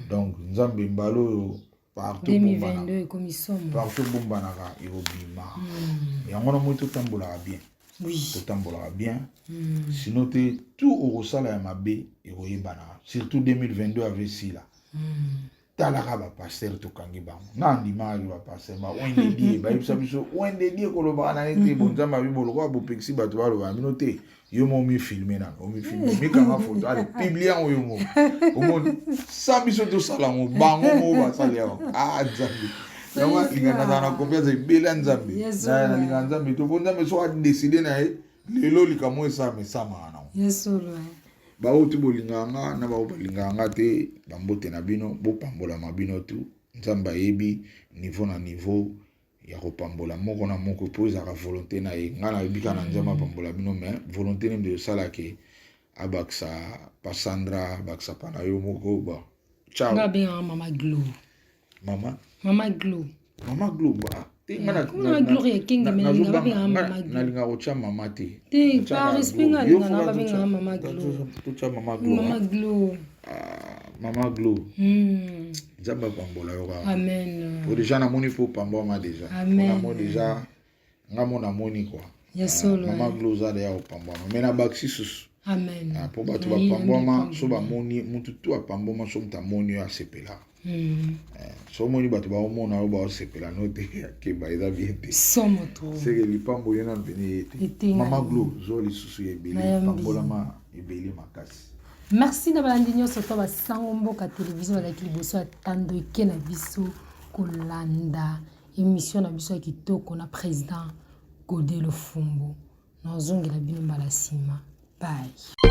Donc nzambe mbalo partout 2022 comme somme. Partout bombana ka irobima. Yango na moto tambola bien. Oui. Tambola bien. Sinon tout au sala ya mabe eroyebana. Surtout 2022 avec sila. Talaka ba passer to kangi bango na ndima ba passer ba wende die ba yebisa biso wende die ko loba na ete bonzamba bibolo ko bo pexi bato ba loba mino te yo mo mi filmer na o mi filmer mi kanga photo ale publier en yo mo o mo sa biso to sala mo bango mo ba sala nzambe na linga na confiance bela nzambe na linga nzambe to bonzamba so a décider na lelo likamo esa mesama na yesolo ba otu bolinganga na ba bolinganga te bambote na bino bo pambola mabino tu nzamba yebi niveau na niveau ya ko pambola moko na moko poza ka volonté na ye ngana bika na nzamba pambola bino mais volonté ne de sala ke abaksa pa Sandra abaksa pa na yo moko ba ciao nga benga mama Glo mama Glo ba kuna Gloria King melinga ba benga mama Glo nalinga kocha mama te par respect nga linga na ba benga mama Glo tucha mama Glo mama Glo Nzamba pambola yo ka amen o déjà na moni po pamboma déjà na moni déjà nga mona moni quoi mama Glo za ya pamboma mais na baksi susu amen po bato ba pamboma so ba moni mutu tu apamboma so mta moni ya sepela so moni bato ba omona yo ba sepela no te ke ba eza bien te somo to c'est que lipambo yena mpeni ete mama Glo zo li susu ebele pambola ma ebele makasi. Merci na balandi nyonso to basango mboka télévision bazalaki liboso ya tando eke na biso kolanda émission na biso ya kitoko na président Godé Lofumbo nazongela bino mbala nsima bye.